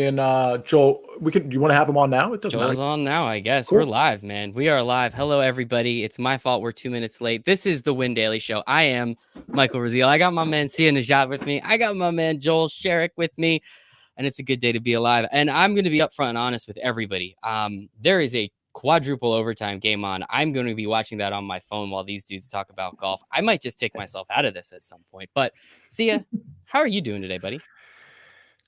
And Joel, do you want to have him on now? It doesn't matter. Joel's on now, I guess. We're Cool. live, man. We are live. Hello, everybody. It's my fault we're 2 minutes late. This is the Win Daily Show. I am Michael Raziel. I got my man Sia Najad with me. I got my man Joel Sherrick with me. And it's a good day to be alive. And I'm going to be upfront and honest with everybody. There is a quadruple overtime game on. I'm going to be watching that on my phone while these dudes talk about golf. I might just take myself out of this at some point. But Sia, how are you doing today, buddy?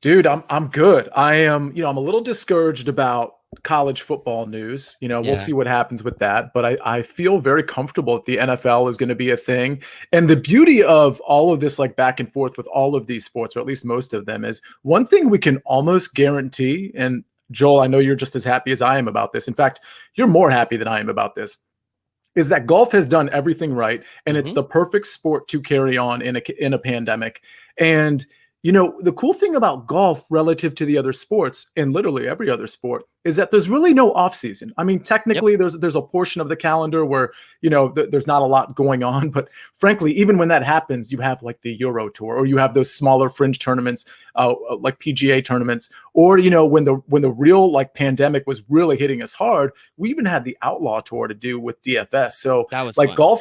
Dude, I'm good. I am, I'm a little discouraged about college football news. We'll Yeah. see what happens with that. But I feel very comfortable that the NFL is going to be a thing. And the beauty of all of this, like back and forth with all of these sports, or at least most of them, is one thing we can almost guarantee. And Joel, I know you're just as happy as I am about this. In fact, you're more happy than I am about this. Is that golf has done everything right, and it's the perfect sport to carry on in a pandemic. And the cool thing about golf relative to the other sports, and literally every other sport, is that there's really no off season. I mean, technically, there's a portion of the calendar where there's not a lot going on, but frankly, even when that happens, you have like the Euro Tour, or you have those smaller fringe tournaments, like PGA tournaments, or when the real like pandemic was really hitting us hard, we even had the Outlaw Tour to do with DFS. So That was like fun.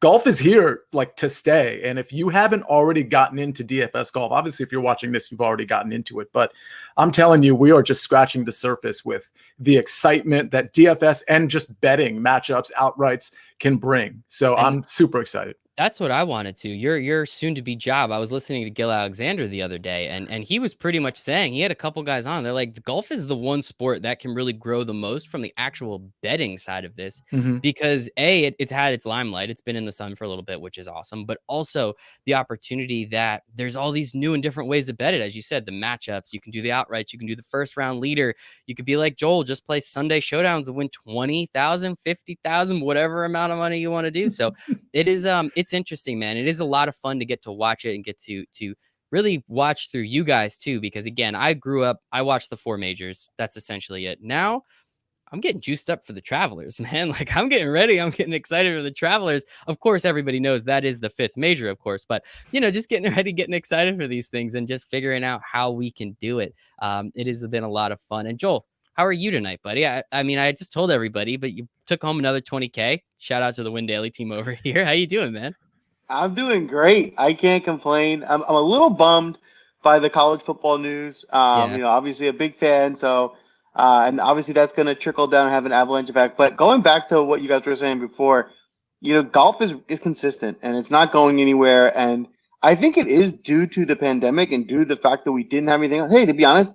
golf is here like to stay. And if you haven't already gotten into DFS golf, obviously if you're watching this, you've already gotten into it. But I'm telling you, we are just scratching the surface with the excitement that DFS and just betting matchups, outrights can bring. So I'm super excited. That's what I wanted to. Your soon to be job. I was listening to Gil Alexander the other day, and he was pretty much saying, he had a couple guys on. They're like, the golf is the one sport that can really grow the most from the actual betting side of this, because it's had its limelight. It's been in the sun for a little bit, which is awesome. But also the opportunity that there's all these new and different ways to bet it. As you said, the matchups, you can do the outrights, you can do the first round leader. You could be like Joel, just play Sunday showdowns and win 20,000, 50,000, whatever amount of money you want to do. So it is it's interesting, man. It is a lot of fun to get to watch it and get to really watch through you guys too, because again, I grew up, I watched the four majors. That's essentially it. Now I'm getting juiced up for the Travelers, man. Like I'm getting ready. I'm getting excited for the Travelers. Of course, everybody knows that is the fifth major, of course, but just getting ready, getting excited for these things and just figuring out how we can do it. It has been a lot of fun. And Joel, how are you tonight, buddy? I mean, I just told everybody, but you took home another 20K. Shout out to the Win Daily team over here. How you doing, man? I'm doing great. I can't complain. I'm a little bummed by the college football news. Yeah. Obviously a big fan. So, and obviously that's going to trickle down and have an avalanche effect. But going back to what you guys were saying before, golf is consistent and it's not going anywhere. And I think it is due to the pandemic and due to the fact that we didn't have anything else. Hey, to be honest,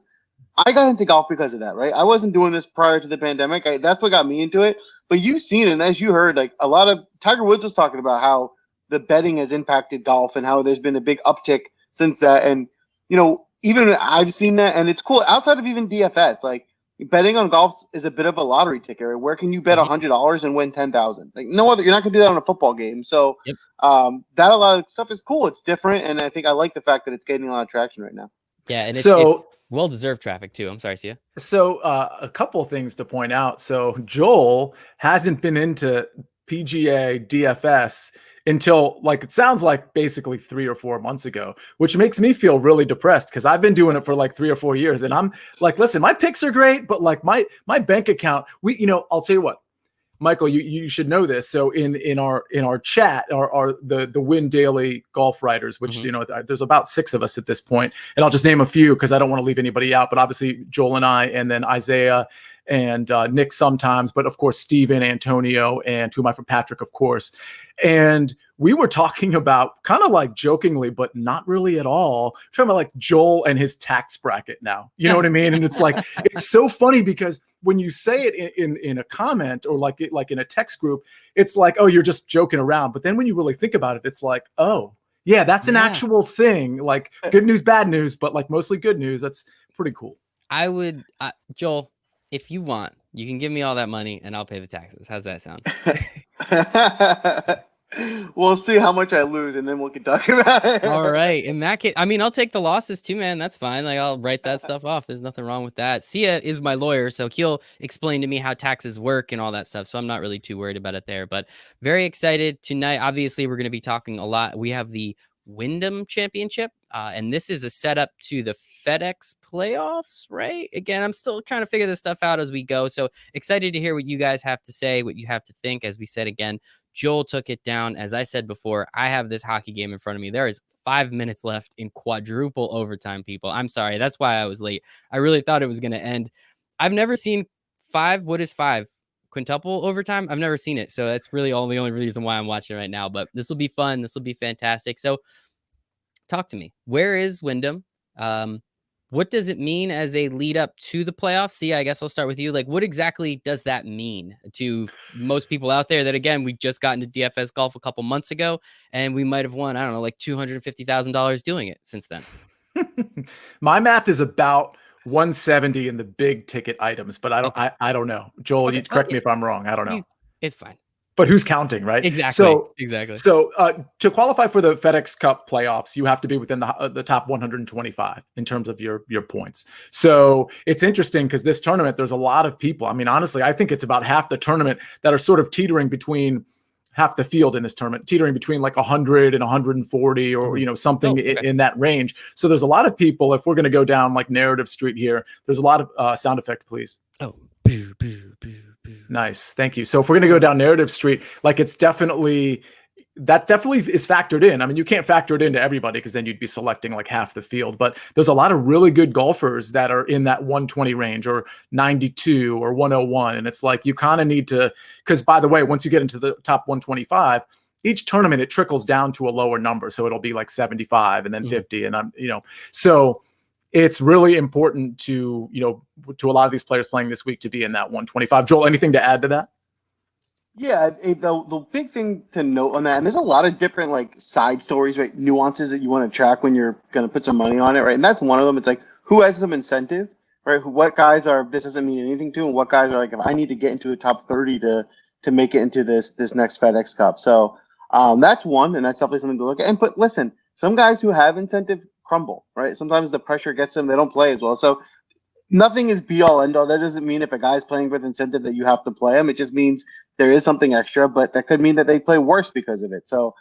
I got into golf because of that, right? I wasn't doing this prior to the pandemic. That's what got me into it. But you've seen it, and as you heard, like a lot of Tiger Woods was talking about how the betting has impacted golf and how there's been a big uptick since that. And even I've seen that, and it's cool. Outside of even DFS, like betting on golf is a bit of a lottery ticket. Where can you bet $100 and win 10,000? Like no other, you're not gonna do that on a football game. So that a lot of stuff is cool. It's different, and I think I like the fact that it's getting a lot of traction right now. Yeah, and it's well-deserved traffic too. I'm sorry, Sia. So a couple things to point out. So Joel hasn't been into PGA DFS until like it sounds like basically 3 or 4 months ago, which makes me feel really depressed because I've been doing it for like 3 or 4 years, and I'm like, listen, my picks are great, but like my bank account, I'll tell you what, Michael, you should know this. So in our chat, the Win Daily golf writers, which there's about 6 of us at this point, and I'll just name a few because I don't want to leave anybody out. But obviously Joel and I, and then Isaiah and Nick sometimes, but of course Steven, Antonio, and to my friend Patrick, of course. And we were talking about kind of like jokingly, but not really at all, talking about like Joel and his tax bracket now. You know what I mean? And it's like, it's so funny because when you say it in a comment or like in a text group, it's like, oh, you're just joking around. But then when you really think about it, it's like, oh, yeah, that's an actual thing. Like good news, bad news, but like mostly good news. That's pretty cool. I would, Joel, if you want, you can give me all that money and I'll pay the taxes. How's that sound? We'll see how much I lose, and then we can talk about it. All right. In that case, I mean, I'll take the losses too, man. That's fine. Like, I'll write that stuff off. There's nothing wrong with that. Sia is my lawyer, so he'll explain to me how taxes work and all that stuff. So I'm not really too worried about it there. But very excited tonight. Obviously, we're going to be talking a lot. We have the Wyndham Championship. And this is a setup to the FedEx playoffs, right? Again, I'm still trying to figure this stuff out as we go. So excited to hear what you guys have to say, what you have to think. As we said again, Joel took it down. As I said before, I have this hockey game in front of me. There is 5 minutes left in quadruple overtime, people. I'm sorry. That's why I was late. I really thought it was going to end. I've never seen 5. What is 5? Quintuple overtime? I've never seen it. So that's really the only reason why I'm watching right now. But this will be fun. This will be fantastic. So talk to me. Where is Wyndham? What does it mean as they lead up to the playoffs? See, I guess I'll start with you. Like, what exactly does that mean to most people out there that, again, we just got into DFS golf a couple months ago and we might have won, I don't know, like $250,000 doing it since then? My math is about 170 in the big ticket items, but I don't know. Joel, Okay. you correct me if I'm wrong. I don't know. It's fine. But who's counting, right? Exactly. So to qualify for the FedEx Cup playoffs, you have to be within the top 125 in terms of your points. So it's interesting because this tournament, there's a lot of people. I mean, honestly, I think it's about half the tournament that are sort of teetering between half the field in this tournament, teetering between like 100 and 140 or, something in that range. So there's a lot of people. If we're going to go down like narrative street here, there's a lot of sound effect, please. Oh, boo, boo, boo. Nice. Thank you. So if we're going to go down narrative street, like that definitely is factored in. I mean, you can't factor it into everybody because then you'd be selecting like half the field, but there's a lot of really good golfers that are in that 120 range or 92 or 101. And it's like, you kind of need to, because by the way, once you get into the top 125, each tournament, it trickles down to a lower number. So it'll be like 75 and then 50. And so it's really important to a lot of these players playing this week to be in that 125. Joel, anything to add to that? Yeah, the big thing to note on that, and there's a lot of different like side stories, right? Nuances that you want to track when you're going to put some money on it, right? And that's one of them. It's like, who has some incentive, right? What guys this doesn't mean anything to, and what guys are like, if I need to get into a top 30 to make it into this next FedEx Cup. So that's one, and that's definitely something to look at. But listen, some guys who have incentive crumble, right? Sometimes the pressure gets them, they don't play as well. So nothing is be all end all. That doesn't mean if a guy's playing with incentive that you have to play him. It just means there is something extra, but that could mean that they play worse because of it. So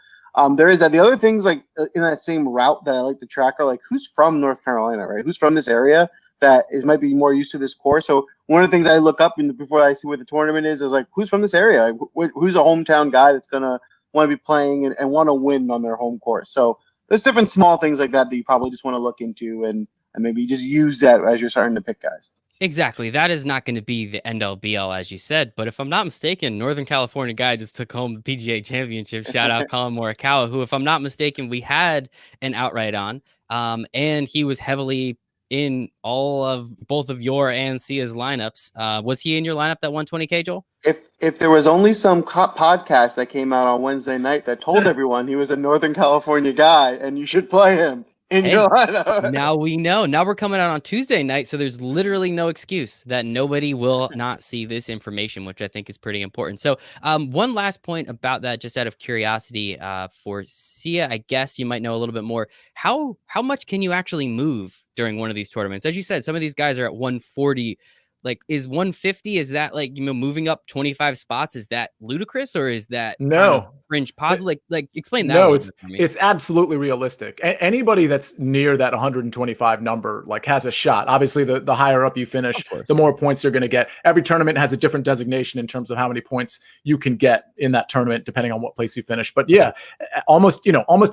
there is that. The other things like in that same route that I like to track are like who's from North Carolina, right? Who's from this area that might be more used to this course. So one of the things I look up before I see where the tournament is like who's from this area? Who's a hometown guy that's gonna want to be playing and want to win on their home course? So there's different small things like that you probably just want to look into and maybe just use that as you're starting to pick guys. Exactly. That is not going to be the end all be all, as you said. But if I'm not mistaken, Northern California guy just took home the PGA Championship. Shout out Colin Morikawa, who, if I'm not mistaken, we had an outright on. And he was heavily in both of your and Sia's lineups. Was he in your lineup, that 120K, Joel? If there was only some podcast that came out on Wednesday night that told everyone he was a Northern California guy and you should play him in your lineup. Now we know. Now we're coming out on Tuesday night, so there's literally no excuse that nobody will not see this information, which I think is pretty important. So one last point about that, just out of curiosity, for Sia, I guess you might know a little bit more. How much can you actually move during one of these tournaments? As you said, some of these guys are at 140. Like, is 150, is that like, moving up 25 spots? Is that ludicrous, or is that no fringe positive? Like explain that. No, it's absolutely realistic. Anybody that's near that 125 number like has a shot. Obviously, the higher up you finish, the more points you're going to get. Every tournament has a different designation in terms of how many points you can get in that tournament, depending on what place you finish. But yeah, almost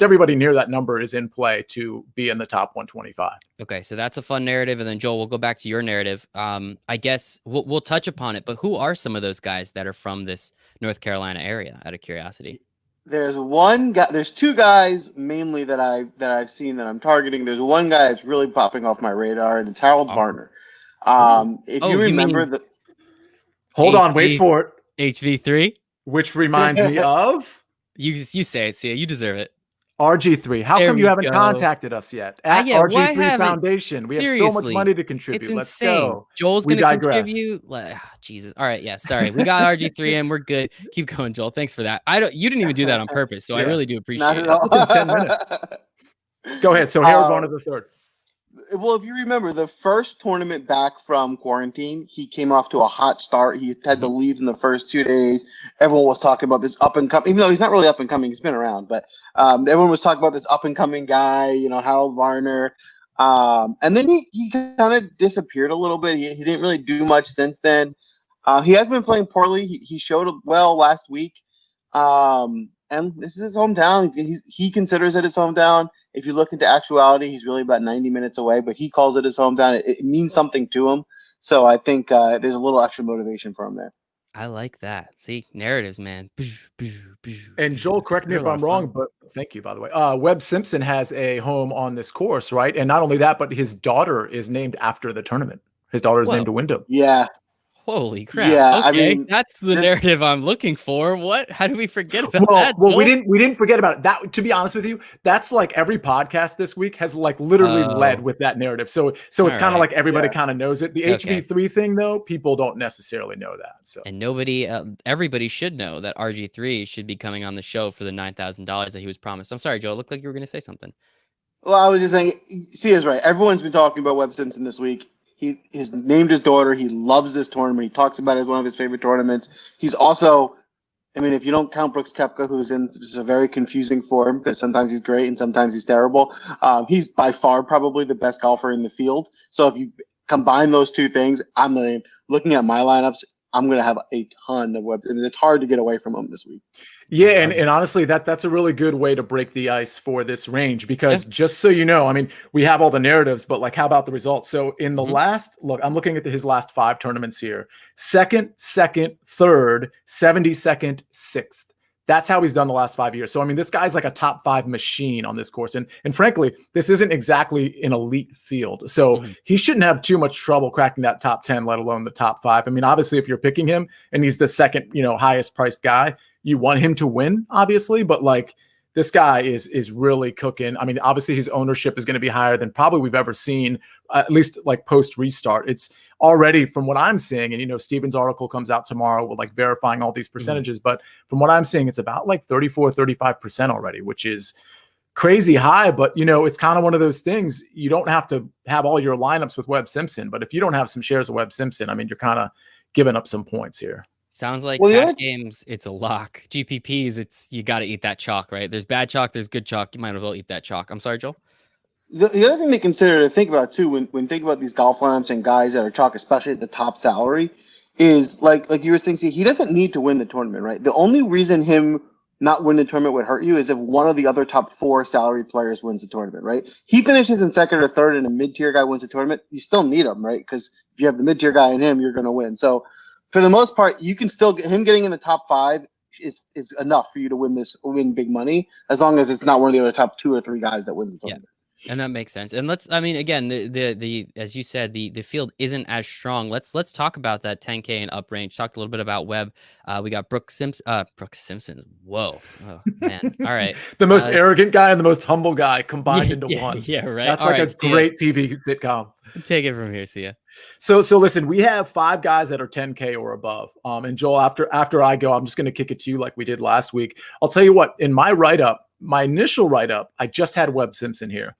everybody near that number is in play to be in the top 125. Okay, so that's a fun narrative. And then Joel, we'll go back to your narrative. I guess we'll touch upon it, but who are some of those guys that are from this North Carolina area, out of curiosity? There's one guy. There's two guys mainly that I've seen that I'm targeting. There's one guy that's really popping off my radar, and it's Harold Varner. If you remember hold on, wait for it. HV3, which reminds me of you say it, Sia. You deserve it. RG3. How come you haven't contacted us yet? At RG3 Foundation. We have so much money to contribute. It's Let's insane. go. Joel's going to contribute. Jesus. All right. Yeah. Sorry. We got RG3 in. We're good. Keep going, Joel. Thanks for that. You didn't even do that on purpose. So I really do appreciate it. 10 minutes. Go ahead. So Harold Varner the third. Well, if you remember the first tournament back from quarantine, he came off to a hot start. He had the lead in the first 2 days. Everyone was talking about this up and coming, even though he's not really up and coming. He's been around, but everyone was talking about this up and coming guy, Harold Varner. And then he kind of disappeared a little bit. He didn't really do much since then. He has been playing poorly. He showed well last week. And this is his hometown. He considers it his hometown. If you look into actuality, he's really about 90 minutes away, but he calls it his hometown. It means something to him. So I think there's a little extra motivation for him there. I like that. See, narratives, man. And Joel, correct me if I'm wrong, but thank you, by the way. Webb Simpson has a home on this course, right? And not only that, but his daughter is named after the tournament. His daughter is named Wyndham. Yeah. Holy crap. Yeah, okay. I mean, that's the narrative I'm looking for. What? How do we forget about that? Well, we didn't forget about it. That, to be honest with you, that's like every podcast this week has like literally led with that narrative. So it's kind of like everybody kind of knows it. The HV3 thing, though, people don't necessarily know that. So and everybody should know that RG3 should be coming on the show for the $9,000 that he was promised. I'm sorry, Joe. It looked like you were going to say something. Well, I was just saying, see, is right. Everyone's been talking about Webb Simpson this week. He's named his daughter. He loves this tournament. He talks about it as one of his favorite tournaments. He's also, I mean, if you don't count Brooks Koepka, who's in just a very confusing form because sometimes he's great and sometimes he's terrible, he's by far probably the best golfer in the field. So if you combine those two things, looking at my lineups, I'm going to have a ton of Webb. I mean, it's hard to get away from him this week. Yeah, and honestly, that's a really good way to break the ice for this range because just so you know, I mean, we have all the narratives, but like, how about the results? So in the last look, I'm looking at his last 5 tournaments here: second, third, 72nd, 6th. That's how he's done the last 5 years. So I mean, this guy's like a top 5 machine on this course, and frankly, this isn't exactly an elite field, so he shouldn't have too much trouble cracking that top 10, let alone the top 5. I mean, obviously, if you're picking him and he's the second, highest priced guy, you want him to win, obviously, but like this guy is really cooking. I mean, obviously his ownership is going to be higher than probably we've ever seen, at least like post restart. It's already, from what I'm seeing, and Steven's article comes out tomorrow with like verifying all these percentages, but from what I'm seeing, it's about like 34-35% already, which is crazy high. But it's kind of one of those things. You don't have to have all your lineups with Webb Simpson, but if you don't have some shares of Webb Simpson, I mean, you're kind of giving up some points here. Sounds like cash games, it's a lock. GPPs, it's you got to eat that chalk, right? There's bad chalk, there's good chalk. You might as well eat that chalk. I'm sorry, Joel. The other thing to think about too, when think about these golf lineups and guys that are chalk, especially at the top salary, is like you were saying, see, he doesn't need to win the tournament, right? The only reason him not win the tournament would hurt you is if one of the other top 4 salary players wins the tournament, right? He finishes in second or third and a mid-tier guy wins the tournament, you still need him, right? Because if you have the mid-tier guy and him, you're going to win. So for the most part, you can still get him getting in the top 5 is enough for you to win big money, as long as it's not one of the other top 2 or 3 guys that wins the tournament. Yeah. And that makes sense. And again, the the as you said, the field isn't as strong. Let's talk about that 10K and up range. Talked a little bit about Webb. We got Brooks Simpson. Whoa. Oh, man. All right. The most arrogant guy and the most humble guy combined into one. Yeah, right. That's like a great TV sitcom. Take it from here, see ya. So listen, we have 5 guys that are 10K or above. And Joel, after I go, I'm just going to kick it to you like we did last week. I'll tell you what, in my initial write-up, I just had Webb Simpson here.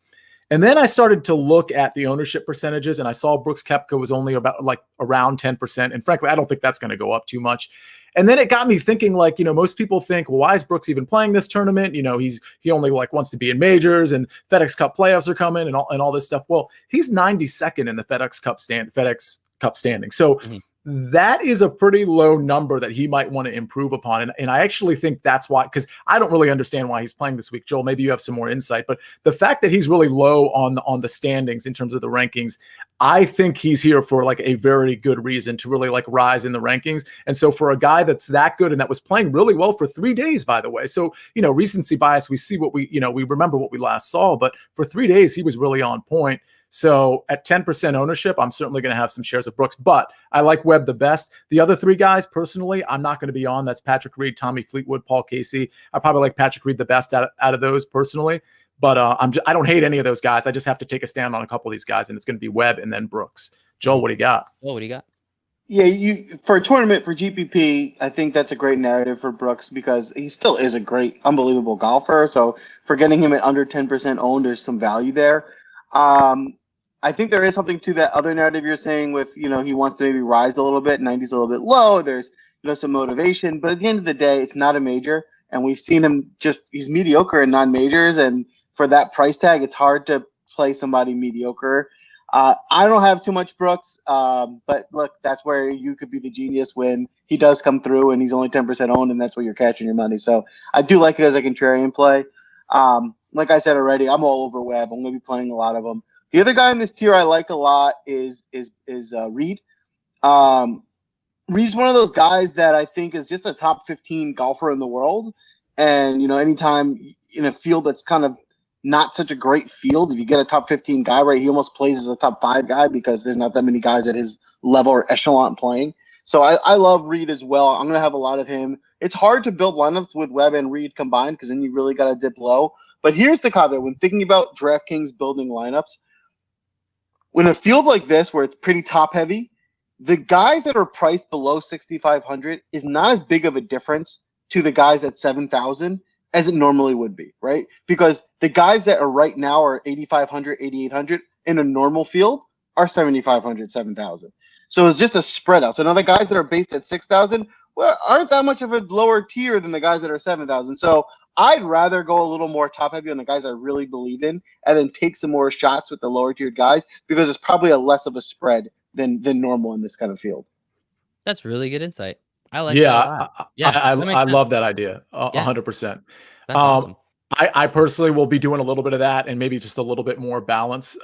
And then I started to look at the ownership percentages, and I saw Brooks Koepka was only about like around 10%. And frankly, I don't think that's going to go up too much. And then it got me thinking, like, most people think, well, why is Brooks even playing this tournament? He only like wants to be in majors, and FedEx Cup playoffs are coming and all this stuff. Well, he's 92nd in the FedEx Cup standing. So that is a pretty low number that he might want to improve upon. And I actually think that's why, because I don't really understand why he's playing this week. Joel, maybe you have some more insight, but the fact that he's really low on the standings in terms of the rankings, I think he's here for like a very good reason to really like rise in the rankings. And so for a guy that's that good and that was playing really well for 3 days, by the way, so, recency bias, we see what we remember what we last saw, but for 3 days, he was really on point. So at 10% ownership, I'm certainly going to have some shares of Brooks, but I like Webb the best. The other 3 guys, personally, I'm not going to be on. That's Patrick Reed, Tommy Fleetwood, Paul Casey. I probably like Patrick Reed the best out of those personally, but I don't hate any of those guys. I just have to take a stand on a couple of these guys, and it's going to be Webb and then Brooks. Joel, what do you got? What do you got? Yeah, for a tournament for GPP, I think that's a great narrative for Brooks because he still is a great, unbelievable golfer. So for getting him at under 10% owned, there's some value there. I think there is something to that other narrative you're saying with, he wants to maybe rise a little bit. 90's a little bit low. There's, some motivation. But at the end of the day, it's not a major. And we've seen him he's mediocre in non-majors. And for that price tag, it's hard to play somebody mediocre. I don't have too much Brooks. But look, that's where you could be the genius when he does come through and he's only 10% owned, and that's where you're catching your money. So I do like it as a contrarian play. Like I said already, I'm all over Webb. I'm going to be playing a lot of them. The other guy in this tier I like a lot is Reed. Reed's one of those guys that I think is just a top 15 golfer in the world. And, anytime in a field that's kind of not such a great field, if you get a top 15 guy, right, he almost plays as a top 5 guy because there's not that many guys at his level or echelon playing. So I love Reed as well. I'm going to have a lot of him. It's hard to build lineups with Webb and Reed combined because then you really got to dip low. But here's the caveat. When thinking about DraftKings building lineups, when a field like this where it's pretty top heavy, the guys that are priced below 6,500 is not as big of a difference to the guys at 7,000 as it normally would be, right? Because the guys that are right now are 8,500, 8,800 in a normal field are 7,500, 7,000. So it's just a spread out. So now the guys that are based at 6,000 aren't that much of a lower tier than the guys that are 7,000. So I'd rather go a little more top heavy on the guys I really believe in and then take some more shots with the lower tiered guys because it's probably a less of a spread than normal in this kind of field. That's really good insight. I like that a lot. I love that idea 100%. That's awesome. I personally will be doing a little bit of that and maybe just a little bit more balance,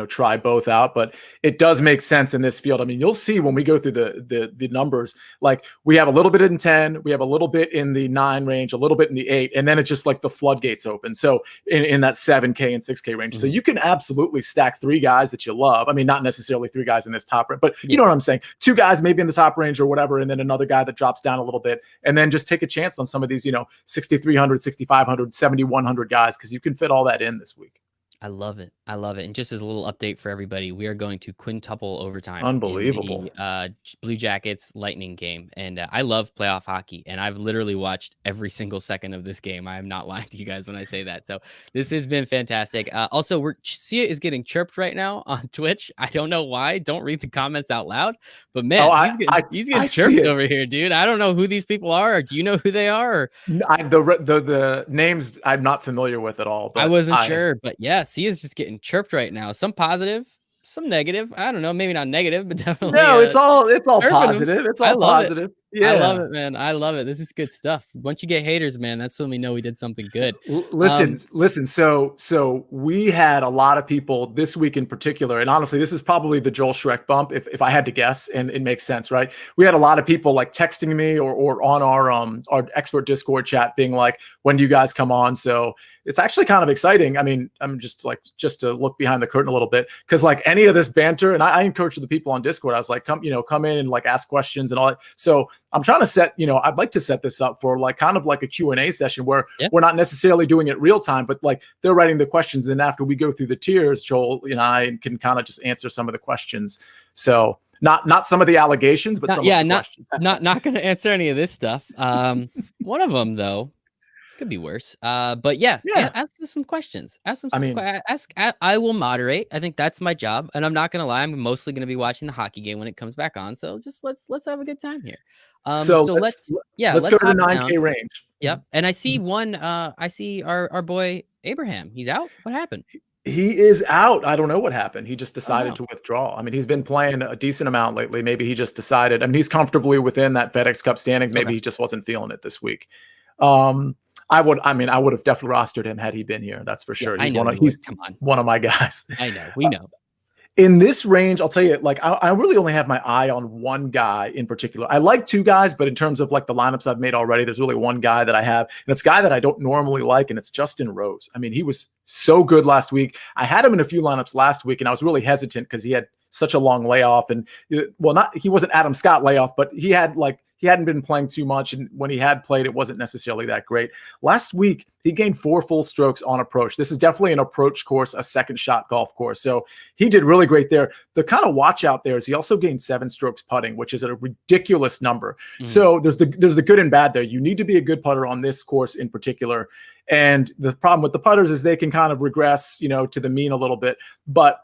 try both out, but it does make sense in this field. I mean, you'll see when we go through the numbers, like we have a little bit in 10, we have a little bit in the 9 range, a little bit in the 8, and then it's just like the floodgates open. So in that 7K and 6K range. So you can absolutely stack 3 guys that you love. I mean, not necessarily 3 guys in this top range, but you know what I'm saying? 2 guys maybe in the top range or whatever, and then another guy that drops down a little bit, and then just take a chance on some of these, 6,300, 6,500, 7,100 guys, because you can fit all that in this week. I love it. I love it. And just as a little update for everybody, we are going to quintuple overtime. Unbelievable. In the, Blue Jackets Lightning game. And I love playoff hockey. And I've literally watched every single second of this game. I am not lying to you guys when I say that. So this has been fantastic. Also, Sia is getting chirped right now on Twitch. I don't know why. Don't read the comments out loud. But man, he's getting chirped over here, dude. I don't know who these people are. Or do you know who they are? Or... The names I'm not familiar with at all. But I wasn't sure. But yeah, Sia's just getting chirped right now. Some positive, some negative. I don't know, maybe not negative, but definitely. No, it's all positive. It's all positive. Yeah, I love it, man. I love it. This is good stuff. Once you get haters, man, that's when we know we did something good. Listen. So we had a lot of people this week in particular, and honestly, this is probably the Joel Schreck bump, if I had to guess, and it makes sense, right? We had a lot of people like texting me or on our expert Discord chat being like, "When do you guys come on?" So it's actually kind of exciting. I mean, I'm just to look behind the curtain a little bit, because like any of this banter, and I encourage the people on Discord, I was like, come in and like ask questions and all that. So I'm trying to set, I'd like to set this up for like kind of like a Q&A session where we're not necessarily doing it real time, but like they're writing the questions. And after we go through the tiers, Joel and I can kind of just answer some of the questions. So not some of the allegations, but some of the questions. Not going to answer any of this stuff. One of them though could be worse. But yeah, ask us some questions. I will moderate. I think that's my job, and I'm not gonna lie, I'm mostly gonna be watching the hockey game when it comes back on. So just let's have a good time here. So let's go to the 9K range. Yep. And I see I see our boy Abraham. He's out. What happened? He is out. I don't know what happened. He just decided to withdraw. I mean, he's been playing a decent amount lately. Maybe he just decided. I mean, he's comfortably within that FedEx Cup standings. Maybe he just wasn't feeling it this week. I would have definitely rostered him had he been here. That's for sure. He's one of my guys. I know. We know. In this range, I'll tell you, like, I really only have my eye on one guy in particular. I like 2 guys, but in terms of like the lineups I've made already, there's really one guy that I have, and it's a guy that I don't normally like, and it's Justin Rose. I mean, he was so good last week. I had him in a few lineups last week, and I was really hesitant because he had such a long layoff, and he wasn't Adam Scott layoff, but he hadn't been playing too much, and when he had played, it wasn't necessarily that great. Last week, he gained 4 full strokes on approach. This is definitely an approach course, a second shot golf course. So he did really great there. The kind of watch out there is he also gained 7 strokes putting, which is a ridiculous number. So there's the good and bad there. You need to be a good putter on this course in particular. And the problem with the putters is they can kind of regress, to the mean a little bit. But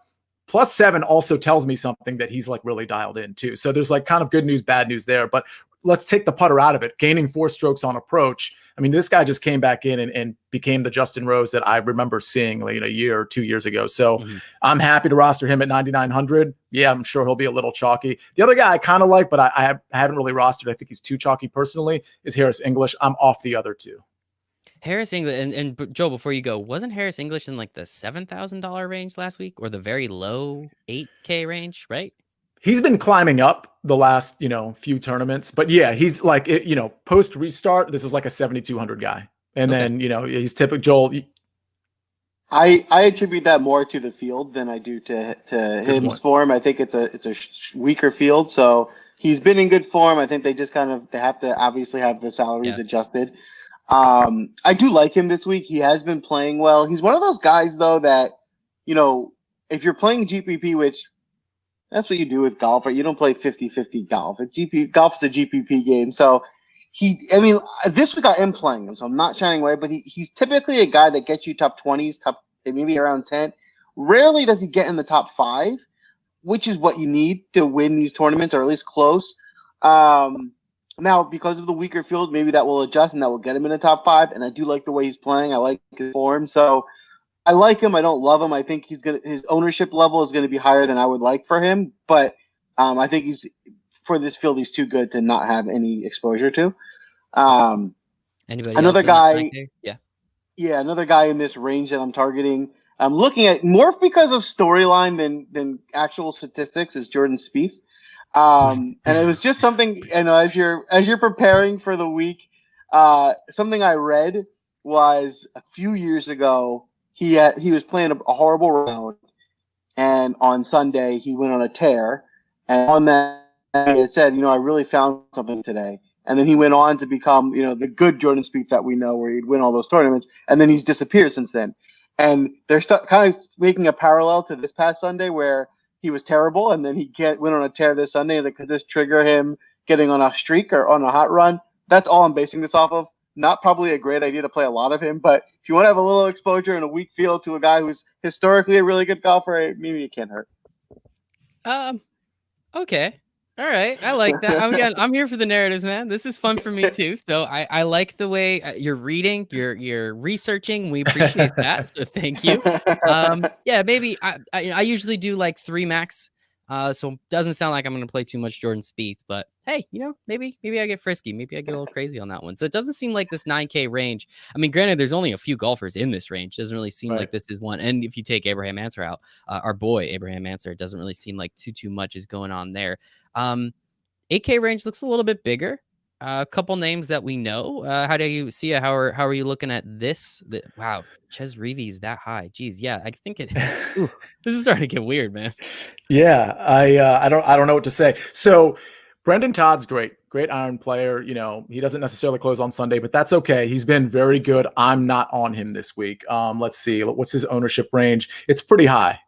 +7 also tells me something that he's like really dialed in too. So there's like kind of good news, bad news there. But let's take the putter out of it. Gaining 4 strokes on approach. I mean, this guy just came back in and became the Justin Rose that I remember seeing like a year or 2 years ago. So I'm happy to roster him at 9,900. Yeah, I'm sure he'll be a little chalky. The other guy I kind of like, but I haven't really rostered. I think he's too chalky personally, is Harris English. I'm off the other two. Harris English and Joel, before you go, wasn't Harris English in like the $7,000 range last week or the very low 8K range, right? He's been climbing up the last, few tournaments, but yeah, he's like, post restart, this is like a 7,200 guy. And then, he's typical Joel. I attribute that more to the field than I do to his form. I think it's a weaker field. So he's been in good form. I think they just they have to obviously have the salaries adjusted. I do like him this week. He has been playing well. He's one of those guys though that, if you're playing GPP, which that's what you do with golf, right? You don't play 50-50 golf. Golf is a GPP game. So this week I am playing him, so I'm not shining away, but he's typically a guy that gets you top 20s, maybe around 10. Rarely does he get in the top 5, which is what you need to win these tournaments, or at least close. Now, because of the weaker field, maybe that will adjust and that will get him in the top 5. And I do like the way he's playing. I like his form. So I like him. I don't love him. I think his ownership level is going to be higher than I would like for him. But I think for this field, he's too good to not have any exposure to. Anybody another else guy? Yeah, another guy in this range that I'm targeting. I'm looking at more because of storyline than actual statistics is Jordan Spieth. And it was just something, as you're preparing for the week, something I read was a few years ago, he was playing a horrible round, and on Sunday he went on a tear, and on that it said, I really found something today. And then he went on to become, the good Jordan Spieth that we know, where he'd win all those tournaments, and then he's disappeared since then. And they're kind of making a parallel to this past Sunday where he was terrible, and then he went on a tear this Sunday. Like, could this trigger him getting on a streak or on a hot run? That's all I'm basing this off of. Not probably a great idea to play a lot of him, but if you want to have a little exposure and a weak field to a guy who's historically a really good golfer, maybe it can't hurt. Okay. All right. I like that. I'm here for the narratives, man. This is fun for me too. So I like the way you're reading, you're researching. We appreciate that. So thank you. Yeah, maybe I usually do like 3 max. So it doesn't sound like I'm going to play too much Jordan Spieth, but hey, maybe I get frisky. Maybe I get a little crazy on that one. So it doesn't seem like this 9K range. I mean, granted, there's only a few golfers in this range. It doesn't really seem like this is one. And if you take Abraham Answer out, our boy Abraham Answer, it doesn't really seem like too much is going on there. 8K range looks a little bit bigger. A couple names that we know. How do you see it? How are you looking at this? Wow, Ches Reeves that high. Geez, yeah, I think it. This is starting to get weird, man. Yeah, I don't know what to say. So Brendan Todd's great iron player. He doesn't necessarily close on Sunday, but that's okay. He's been very good. I'm not on him this week. Let's see, what's his ownership range? It's pretty high.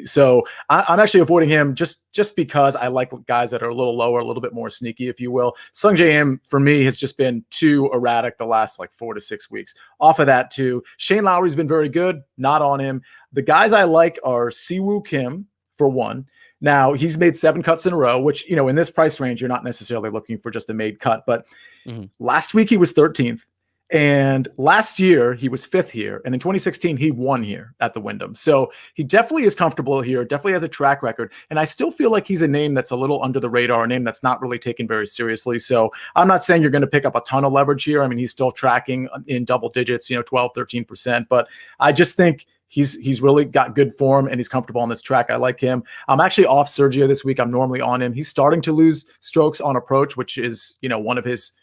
So I'm actually avoiding him just because I like guys that are a little lower, a little bit more sneaky, if you will. Sung J M for me has just been too erratic the last 4 to 6 weeks. Off of that too, Shane Lowry's been very good. Not on him. The guys I like are Siwoo Kim for one. Now he's made 7 cuts in a row, which in this price range you're not necessarily looking for just a made cut. But last week he was 13th. And last year, he was 5th here. And in 2016, he won here at the Wyndham. So he definitely is comfortable here, definitely has a track record. And I still feel like he's a name that's a little under the radar, a name that's not really taken very seriously. So I'm not saying you're going to pick up a ton of leverage here. I mean, he's still tracking in double digits, 12, 13%. But I just think he's really got good form and he's comfortable on this track. I like him. I'm actually off Sergio this week. I'm normally on him. He's starting to lose strokes on approach, which is, one of his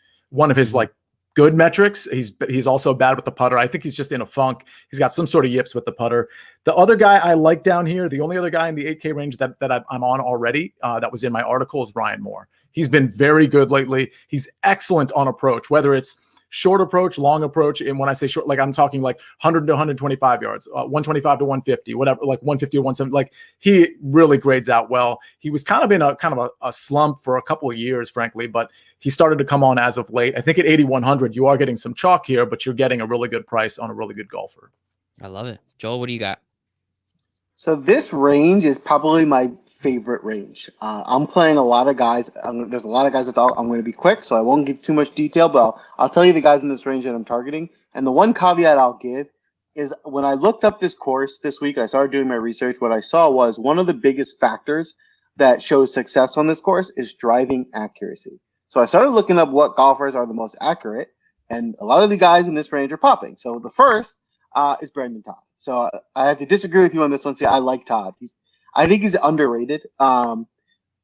good metrics. He's also bad with the putter. I think he's just in a funk. He's got some sort of yips with the putter. The other guy I like down here, the only other guy in the 8K range that I'm on already, that was in my article, is Ryan Moore. He's been very good lately. He's excellent on approach, whether it's short approach, long approach. And when I say short, I'm talking 100 to 125 yards, 125 to 150, whatever, 150 to 170. He really grades out well. He was kind of in a slump for a couple of years, frankly, but he started to come on as of late. I think at 8,100, you are getting some chalk here, but you're getting a really good price on a really good golfer. I love it. Joel, what do you got? So this range is probably my favorite range. I'm playing a lot of guys. There's a lot of guys that I'm going to be quick, so I won't give too much detail, but I'll tell you the guys in this range that I'm targeting. And the one caveat I'll give is when I looked up this course this week, I started doing my research. What I saw was one of the biggest factors that shows success on this course is driving accuracy. So I started looking up what golfers are the most accurate, and a lot of the guys in this range are popping. So the first is Brendan Todd. So I have to disagree with you on this one. See, I like Todd. I think he's underrated.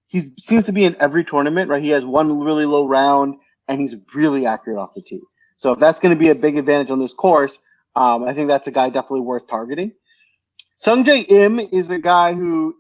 He seems to be in every tournament, right? He has one really low round, and he's really accurate off the tee. So if that's going to be a big advantage on this course, I think that's a guy definitely worth targeting. Sungjae Im is a guy who,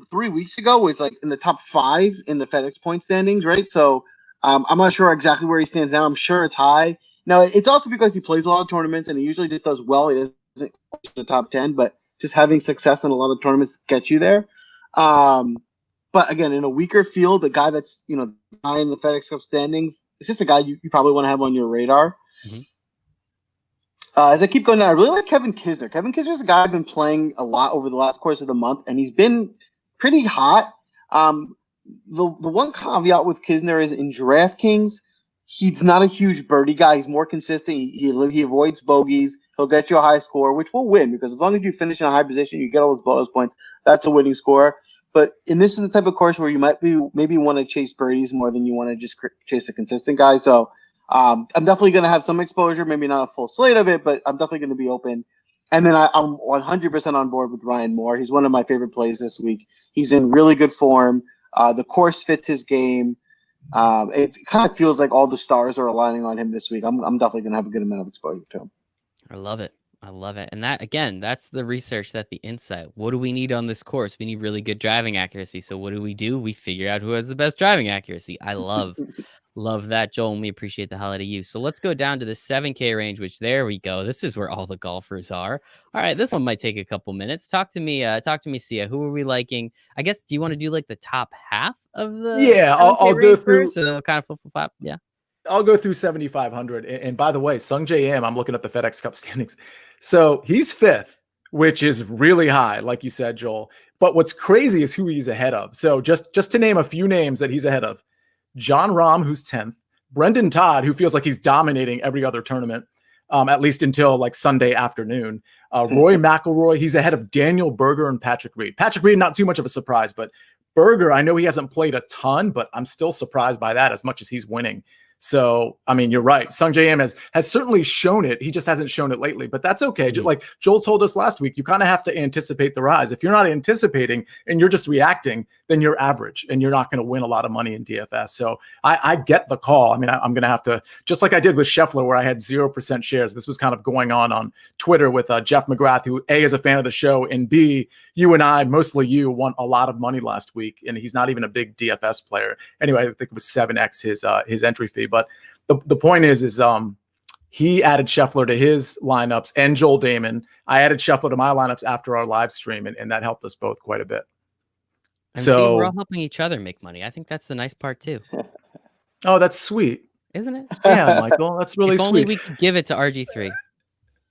3 weeks ago was like in the top 5 in the FedEx point standings, right? So I'm not sure exactly where he stands now. I'm sure it's high. Now, it's also because he plays a lot of tournaments and he usually just does well. He doesn't get the top 10, but just having success in a lot of tournaments gets you there. But again, in a weaker field, a guy that's, high in the FedEx Cup standings, it's just a guy you probably want to have on your radar. Mm-hmm. As I keep going down, I really like Kevin Kisner. Kevin Kisner's a guy I've been playing a lot over the last course of the month, and he's been pretty hot. The one caveat with Kisner is in DraftKings, he's not a huge birdie guy. He's more consistent. He avoids bogeys. He'll get you a high score, which will win because as long as you finish in a high position, you get all those bonus points. That's a winning score. But this is the type of course where you might maybe want to chase birdies more than you want to just chase a consistent guy. So I'm definitely going to have some exposure, maybe not a full slate of it, but I'm definitely going to be open. And then I'm 100% on board with Ryan Moore. He's one of my favorite plays this week. He's in really good form. The course fits his game. It kind of feels like all the stars are aligning on him this week. I'm definitely going to have a good amount of exposure to him. I love it. And that, again, that's the research, that the insight. What do we need on this course? We need really good driving accuracy. So what do? We figure out who has the best driving accuracy. I love that, Joel, and we appreciate the holiday use. So let's go down to the 7K range, which there we go. This is where all the golfers are. All right, this one might take a couple minutes. Talk to me, Sia. Who are we liking? I guess, do you want to do like the top half of the? Yeah, I'll go through. So kind of flip. Yeah. I'll go through 7,500. And by the way, Sungjae Im, I'm looking at the FedEx Cup standings. So he's 5th, which is really high, like you said, Joel. But what's crazy is who he's ahead of. So just to name a few names that he's ahead of: John Rahm, who's 10th, Brendan Todd, who feels like he's dominating every other tournament, at least until like Sunday afternoon. Roy McIlroy, he's ahead of Daniel Berger and Patrick Reed. Patrick Reed, not too much of a surprise, but Berger, I know he hasn't played a ton, but I'm still surprised by that as much as he's winning. So, I mean, you're right. Sungjae Im has certainly shown it. He just hasn't shown it lately, but that's okay. Mm-hmm. Like Joel told us last week, you kind of have to anticipate the rise. If you're not anticipating and you're just reacting, then you're average and you're not going to win a lot of money in DFS. So I get the call. I mean, I'm going to have to, just like I did with Scheffler, where I had 0% shares. This was kind of going on Twitter with Jeff McGrath, who A, is a fan of the show, and B, you and I, mostly you, won a lot of money last week, and he's not even a big DFS player. Anyway, I think it was 7x his entry fee. But the point is he added Scheffler to his lineups and Joel Damon. I added Scheffler to my lineups after our live stream, and that helped us both quite a bit. And so see, we're all helping each other make money. I think that's the nice part too. Oh, that's sweet. Isn't it? Yeah, Michael, that's really if sweet. only we could give it to RG3.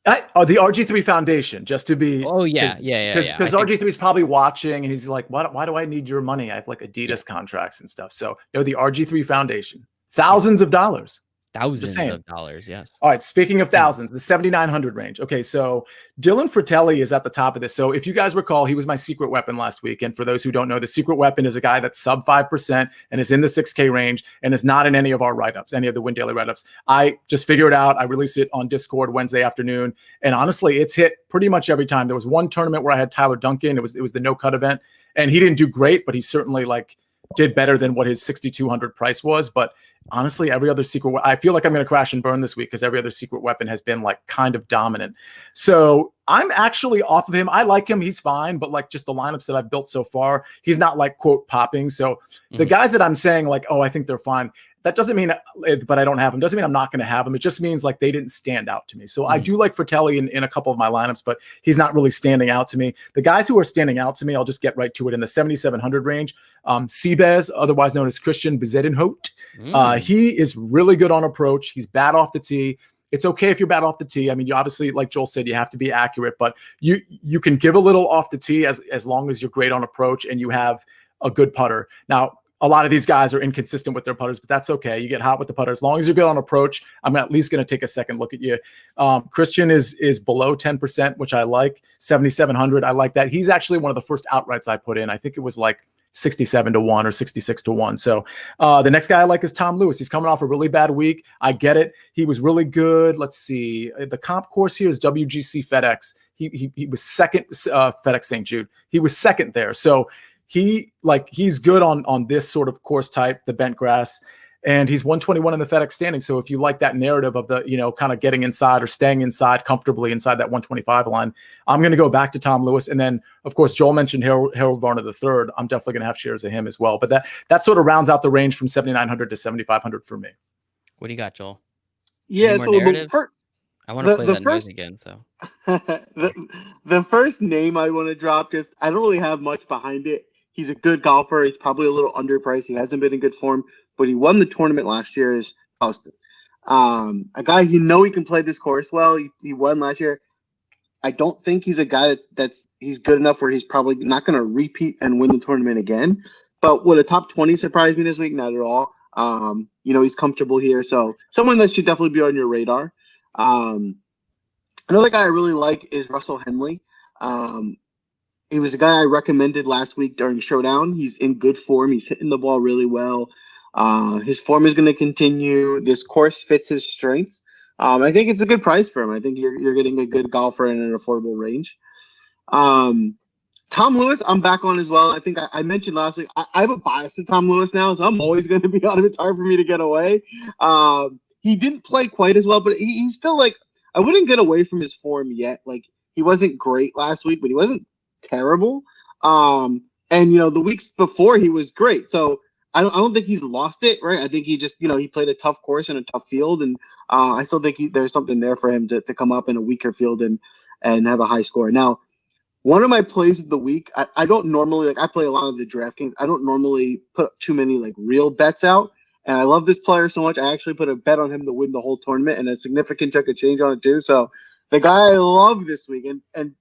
The RG3 Foundation, just to be. Oh, yeah. Because RG3 is probably watching and he's like, why do I need your money? I have like Adidas contracts and stuff. So, the RG3 Foundation, thousands of dollars. Thousands of dollars, yes. All right, speaking of thousands, the 7,900 range. Okay, so Dylan Fratelli is at the top of this. So if you guys recall, he was my secret weapon last week. And for those who don't know, the secret weapon is a guy that's sub 5% and is in the 6K range and is not in any of our write-ups, any of the Win Daily write-ups. I just figured it out. I released it on Discord Wednesday afternoon. And honestly, it's hit pretty much every time. There was one tournament where I had Tyler Duncan. It was the no-cut event. And he didn't do great, but he certainly did better than what his 6,200 price was. But honestly, every other secret, I feel like I'm going to crash and burn this week because every other secret weapon has been kind of dominant. So I'm actually off of him. I like him. He's fine. But just the lineups that I've built so far, he's not quote popping. So the guys that I'm saying oh, I think they're fine. That doesn't mean, but I don't have them. Doesn't mean I'm not going to have them. It just means they didn't stand out to me. So I do like Fratelli in a couple of my lineups, but he's not really standing out to me. The guys who are standing out to me, I'll just get right to it, in the 7,700 range. Seabez, otherwise known as Christian Bezuidenhout. He is really good on approach. He's bad off the tee. It's okay if you're bad off the tee. I mean, you obviously, like Joel said, you have to be accurate, but you can give a little off the tee as long as you're great on approach and you have a good putter. Now, a lot of these guys are inconsistent with their putters, but that's okay. You get hot with the putter. As long as you're good on approach, I'm at least going to take a second look at you. Christian is below 10%, which I like. 7,700, I like that. He's actually one of the first outrights I put in. I think it was like 67-1 or 66-1. So the next guy I like is Tom Lewis. He's coming off a really bad week. I get it. He was really good. Let's see. The comp course here is WGC FedEx. He was second, FedEx St. Jude. He was second there. So he's good on this sort of course type, the bent grass, and he's 121 in the FedEx standing. So if you like that narrative of the, kind of getting inside or staying inside comfortably inside that 125 line, I'm going to go back to Tom Lewis. And then of course, Joel mentioned Harold Varner III. I'm definitely going to have shares of him as well. But that sort of rounds out the range from 7,900 to 7,500 for me. What do you got, Joel? Yeah. So I want to play that noise again. So the first name I want to drop, just I don't really have much behind it. He's a good golfer. He's probably a little underpriced. He hasn't been in good form, but he won the tournament last year. Is Houston, a guy he can play this course well. He won last year. I don't think he's a guy that's he's good enough where he's probably not going to repeat and win the tournament again. But would a top 20 surprise me this week? Not at all. He's comfortable here, so someone that should definitely be on your radar. Another guy I really like is Russell Henley. He was a guy I recommended last week during Showdown. He's in good form. He's hitting the ball really well. His form is going to continue. This course fits his strengths. I think it's a good price for him. I think you're getting a good golfer in an affordable range. Tom Lewis, I'm back on as well. I think I mentioned last week, I have a bias to Tom Lewis now, so I'm always going to be on him. It's hard for me to get away. He didn't play quite as well, but he's still I wouldn't get away from his form yet. He wasn't great last week, but he wasn't terrible. And the weeks before he was great. So I don't think he's lost it, right? I think he just, he played a tough course in a tough field, and I still think there's something there for him to come up in a weaker field and have a high score. Now, one of my plays of the week, I don't normally I play a lot of the DraftKings. I don't normally put too many real bets out. And I love this player so much. I actually put a bet on him to win the whole tournament, and a significant chunk of change on it too. So the guy I love this week, and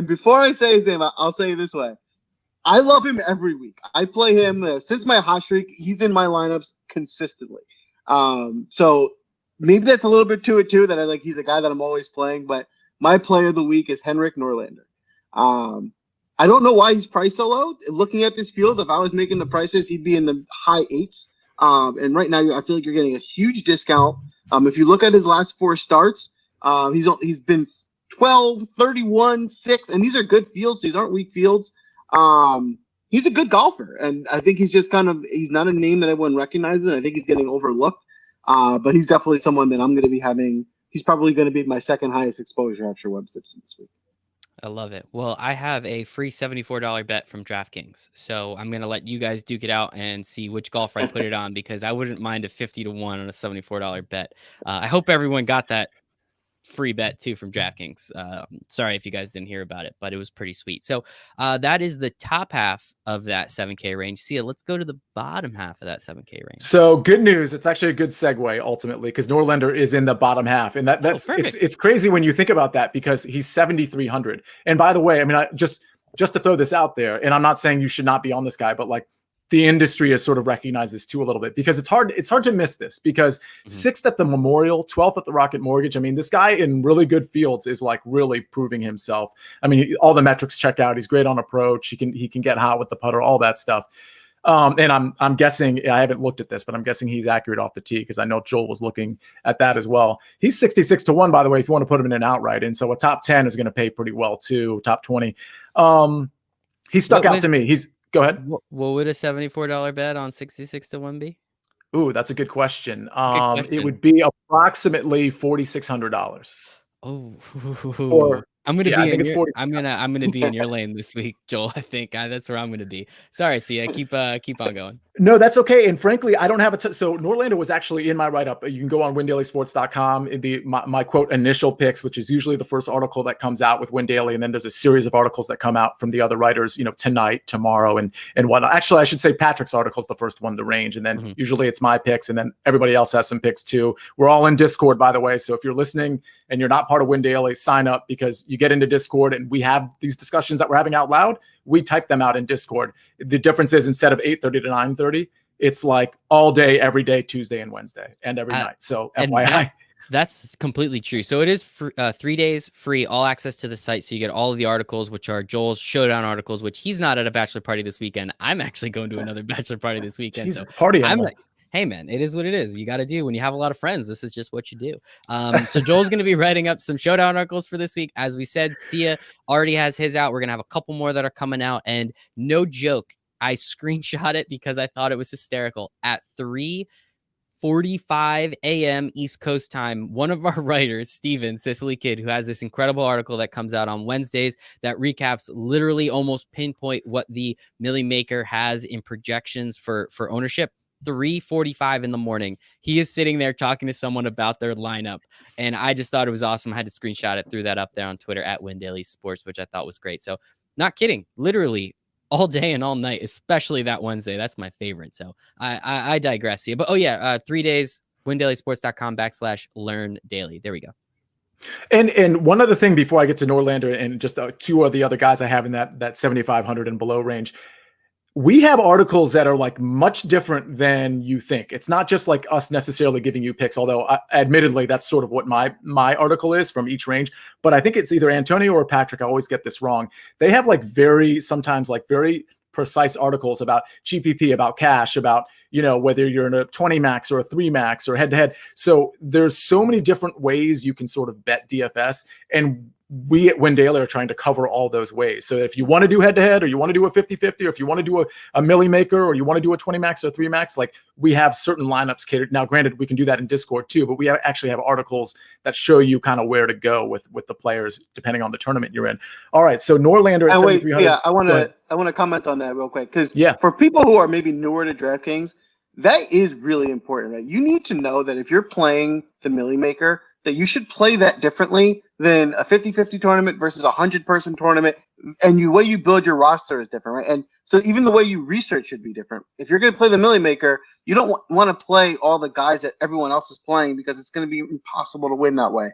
before I say his name, I'll say it this way. I love him every week. I play him since my hot streak. He's in my lineups consistently. So maybe that's a little bit to it too, that he's a guy that I'm always playing. But my play of the week is Henrik Norlander. I don't know why he's priced so low. Looking at this field, if I was making the prices, he'd be in the high 8s. And right now, I feel like you're getting a huge discount. If you look at his last 4 starts, he's been 12, 31, 6, and these are good fields. These aren't weak fields. He's a good golfer, and I think he's just he's not a name that everyone recognizes, and I think he's getting overlooked. But he's definitely someone that I'm going to be having. He's probably going to be my second highest exposure after Webb Simpson this week. I love it. Well, I have a free $74 bet from DraftKings. So I'm going to let you guys duke it out and see which golfer I put it on, because I wouldn't mind a 50-1 on a $74 bet. I hope everyone got that free bet too from DraftKings. Sorry if you guys didn't hear about it, but it was pretty sweet. So that is the top half of that 7K range. Sia, let's go to the bottom half of that 7K range. So good news. It's actually a good segue ultimately, because Norlander is in the bottom half, and that's it's crazy when you think about that, because he's 7,300. And by the way, I mean, just to throw this out there, and I'm not saying you should not be on this guy, but the industry has sort of recognized this too a little bit, because it's hard to miss this, because 6th at the Memorial, 12th at the Rocket Mortgage. I mean, this guy in really good fields is really proving himself. I mean, all the metrics check out. He's great on approach. He can get hot with the putter, all that stuff. And I'm guessing, I haven't looked at this, but I'm guessing he's accurate off the tee, because I know Joel was looking at that as well. He's 66-1, by the way, if you want to put him in an outright. And so a top 10 is going to pay pretty well too. Top 20. He stuck out to me. Go ahead. What would a $74 bet on 66-1 be? Ooh, that's a good question. It would be approximately $4,600. Oh, I'm gonna Yeah, I be think in it's your 40. I'm gonna be in your lane this week, Joel. I think that's where I'm gonna be. Sorry, Sia. Keep on going. No, that's okay. And frankly, I don't have so Norlander was actually in my write-up. You can go on windailysports.com. My quote initial picks, which is usually the first article that comes out with Win Daily, and then there's a series of articles that come out from the other writers, tonight, tomorrow, and whatnot. Actually, I should say Patrick's article is the first one to range, and then usually it's my picks, and then everybody else has some picks too. We're all in Discord, by the way. So if you're listening and you're not part of Win Daily, sign up, because you get into Discord and we have these discussions that we're having out loud. We type them out in Discord. The difference is, instead of 8:30 to 9:30, it's like all day, every day, Tuesday and Wednesday, and every night. So FYI. That's completely true. So it is 3 days free, all access to the site. So you get all of the articles, which are Joel's Showdown articles, which he's not at a bachelor party this weekend. I'm actually going to another bachelor party this weekend. Jesus, party animal. Hey man, it is what it is. You got to do when you have a lot of friends. This is just what you do. So Joel's going to be writing up some Showdown articles for this week. As we said, Sia already has his out. We're going to have a couple more that are coming out. And no joke, I screenshot it because I thought it was hysterical. At 3:45 a.m. East Coast time, one of our writers, Steven Sicily Kid, who has this incredible article that comes out on Wednesdays that recaps literally almost pinpoint what the Millie Maker has in projections for ownership. 3:45 in the morning, he is sitting there talking to someone about their lineup, and I just thought it was awesome. I had to screenshot it, threw that up there on Twitter at Win Daily Sports, which I thought was great. So, not kidding, literally all day and all night, especially that Wednesday. That's my favorite. So I digress here, but 3 days, windailysports.com/learn daily. There we go. And one other thing before I get to Norlander and just two of the other guys I have in that 7,500 and below range. We have articles that are like much different than you think. It's not just like us necessarily giving you picks, although admittedly, that's sort of what my article is from each range. But I think it's either Antonio or Patrick. I always get this wrong. They have sometimes very precise articles about GPP, about cash, about, whether you're in a 20 max or a 3 max or head to head. So there's so many different ways you can sort of bet DFS. And we at Win Daily are trying to cover all those ways. So if you want to do head to head, or you want to do a 50-50, or if you want to do a Millie Maker, or you want to do a 20 max or 3 max, we have certain lineups catered. Now, granted, we can do that in Discord too, but we actually have articles that show you kind of where to go with the players depending on the tournament you're in. All right. So Norlander at 7,300. Yeah, I want to comment on that real quick, because for people who are maybe newer to DraftKings, that is really important, right? You need to know that if you're playing the Millie Maker, that you should play that differently than a 50-50 tournament versus a 100-person tournament. And the way you build your roster is different, right? And so even the way you research should be different. If you're going to play the Millie Maker, you don't want to play all the guys that everyone else is playing, because it's going to be impossible to win that way.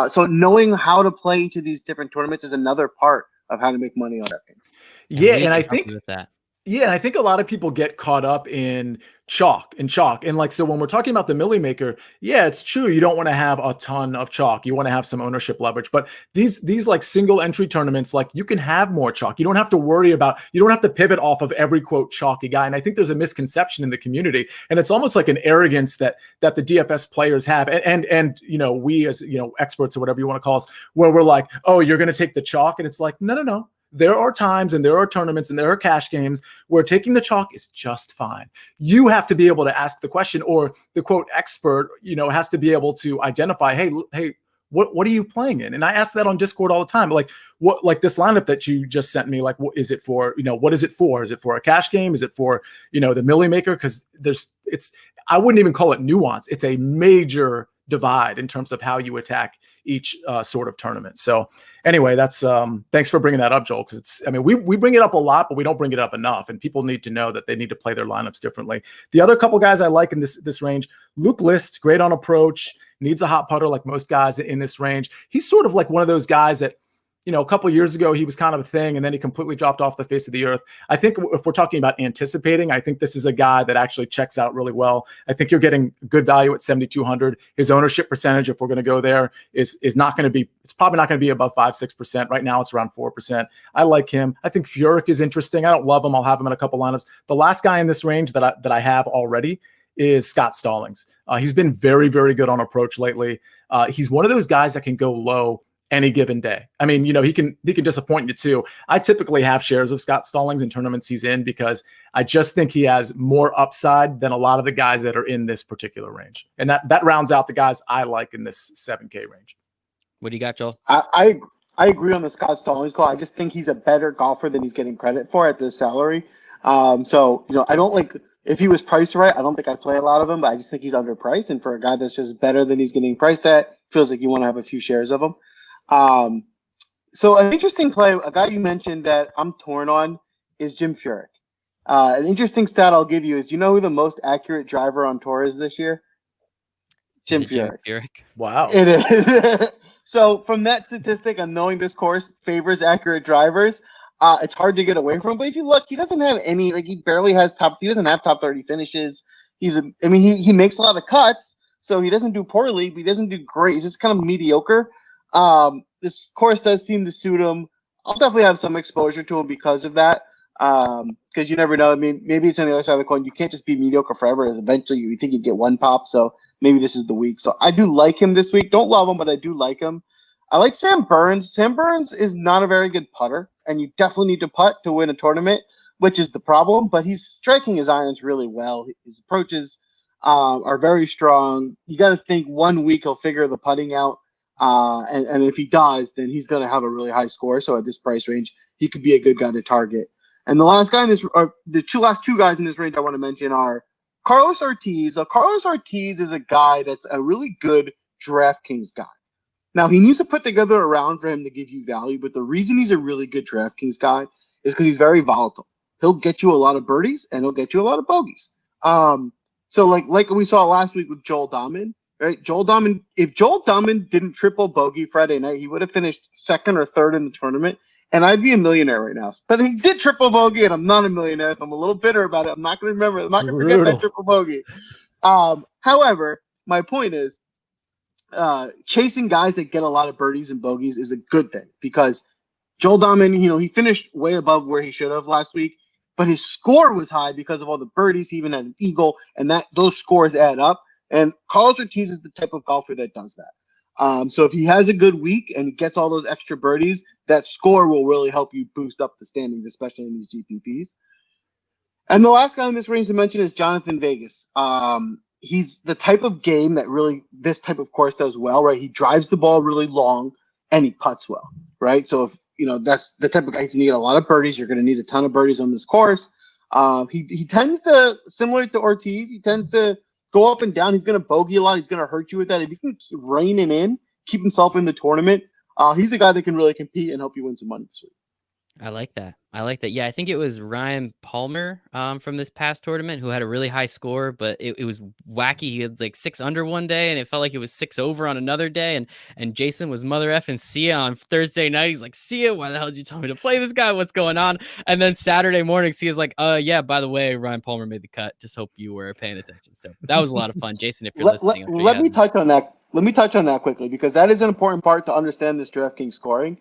So knowing how to play each of these different tournaments is another part of how to make money on DraftKings. Yeah, and I think with that. Yeah, and I think a lot of people get caught up in chalk. And so when we're talking about the Millie Maker, yeah, it's true. You don't want to have a ton of chalk. You want to have some ownership leverage. But these single entry tournaments, you can have more chalk. You don't have to worry about, you don't have to pivot off of every quote chalky guy. And I think there's a misconception in the community. And it's almost like an arrogance that the DFS players have. And we as, experts or whatever you want to call us, where we're like, oh, you're going to take the chalk. And it's like, no. There are times and there are tournaments and there are cash games where taking the chalk is just fine. You have to be able to ask the question, or the quote expert, has to be able to identify, hey, what are you playing in? And I ask that on Discord all the time. What this lineup that you just sent me, what is it for? What is it for? Is it for a cash game? Is it for, the Millie Maker? Because I wouldn't even call it nuance. It's a major divide in terms of how you attack each sort of tournament. So anyway, that's thanks for bringing that up, Joel, because we bring it up a lot, but we don't bring it up enough, and people need to know that they need to play their lineups differently. The other couple guys I like in this range, Luke List, great on approach, needs a hot putter like most guys in this range. He's sort of like one of those guys that, a couple of years ago, he was kind of a thing, and then he completely dropped off the face of the earth. I think if we're talking about anticipating, I think this is a guy that actually checks out really well. I think you're getting good value at 7,200. His ownership percentage, if we're going to go there, is not going to be, it's probably not going to be above 5-6%. Right now, it's around 4%. I like him. I think Furyk is interesting. I don't love him. I'll have him in a couple lineups. The last guy in this range that I have already is Scott Stallings. He's been very, very good on approach lately. He's one of those guys that can go low any given day. He can disappoint you too. I typically have shares of Scott Stallings in tournaments he's in, because I just think he has more upside than a lot of the guys that are in this particular range. And that rounds out the guys I like in this 7K range. What do you got, Joel? I I agree on the Scott Stallings call. I just think he's a better golfer than he's getting credit for at this salary. So, I don't like, if he was priced right, I don't think I'd play a lot of him, but I just think he's underpriced. And for a guy that's just better than he's getting priced at, feels like you want to have a few shares of him. So an interesting play, a guy you mentioned that I'm torn on is Jim Furyk. An interesting stat I'll give you is, you know who the most accurate driver on tour is this year? Jim Furyk. Wow. It is. So from that statistic and knowing this course favors accurate drivers, it's hard to get away from. But if you look, he doesn't have any, like he barely has he doesn't have top 30 finishes. He makes a lot of cuts, so he doesn't do poorly, but he doesn't do great. He's just kind of mediocre. This course does seem to suit him. I'll definitely have some exposure to him because of that. Because you never know. I mean, maybe it's on the other side of the coin. You can't just be mediocre forever. As eventually you think you get one pop. So maybe this is the week. So I do like him this week. Don't love him, but I do like him. I like Sam Burns. Sam Burns is not a very good putter, and you definitely need to putt to win a tournament, which is the problem. But he's striking his irons really well. His approaches are very strong. You got to think 1 week he'll figure the putting out. And if he does, then he's going to have a really high score. So at this price range, he could be a good guy to target. And the last guy in this, last two guys in this range I want to mention are Carlos Ortiz. Carlos Ortiz is a guy that's a really good DraftKings guy. Now, he needs to put together a round for him to give you value, but the reason he's a really good DraftKings guy is because he's very volatile. He'll get you a lot of birdies, and he'll get you a lot of bogeys. So like we saw last week with Joel Dahman, right? If Joel Dahman didn't triple bogey Friday night, he would have finished second or third in the tournament, and I'd be a millionaire right now. But he did triple bogey, and I'm not a millionaire, so I'm a little bitter about it. I'm not going to remember. I'm not going to forget that triple bogey. However, my point is, chasing guys that get a lot of birdies and bogeys is a good thing because Joel Dahman, he finished way above where he should have last week, but his score was high because of all the birdies. He even had an eagle, and those scores add up. And Carlos Ortiz is the type of golfer that does that. So if he has a good week and he gets all those extra birdies, that score will really help you boost up the standings, especially in these GPPs. And the last guy in this range to mention is Jonathan Vegas. He's the type of game that really this type of course does well, right? He drives the ball really long and he putts well, right? So if that's the type of guy, he's gonna get a lot of birdies. You're gonna need a ton of birdies on this course. He tends to, similar to Ortiz, he tends to go up and down. He's gonna bogey a lot. He's gonna hurt you with that. If he can keep reining in, keep himself in the tournament, he's a guy that can really compete and help you win some money this week. I like that. Yeah, I think it was Ryan Palmer from this past tournament who had a really high score, but it was wacky. He had like 6 under one day, and it felt like it was 6 over on another day. And Jason was mother effing Sia on Thursday night. He's like, Sia, why the hell did you tell me to play this guy? What's going on? And then Saturday morning, Sia's like, yeah, by the way, Ryan Palmer made the cut. Just hope you were paying attention. So that was a lot of fun. Jason, if you're listening. Let me touch on that. Let me touch on that quickly because that is an important part to understand this DraftKings scoring.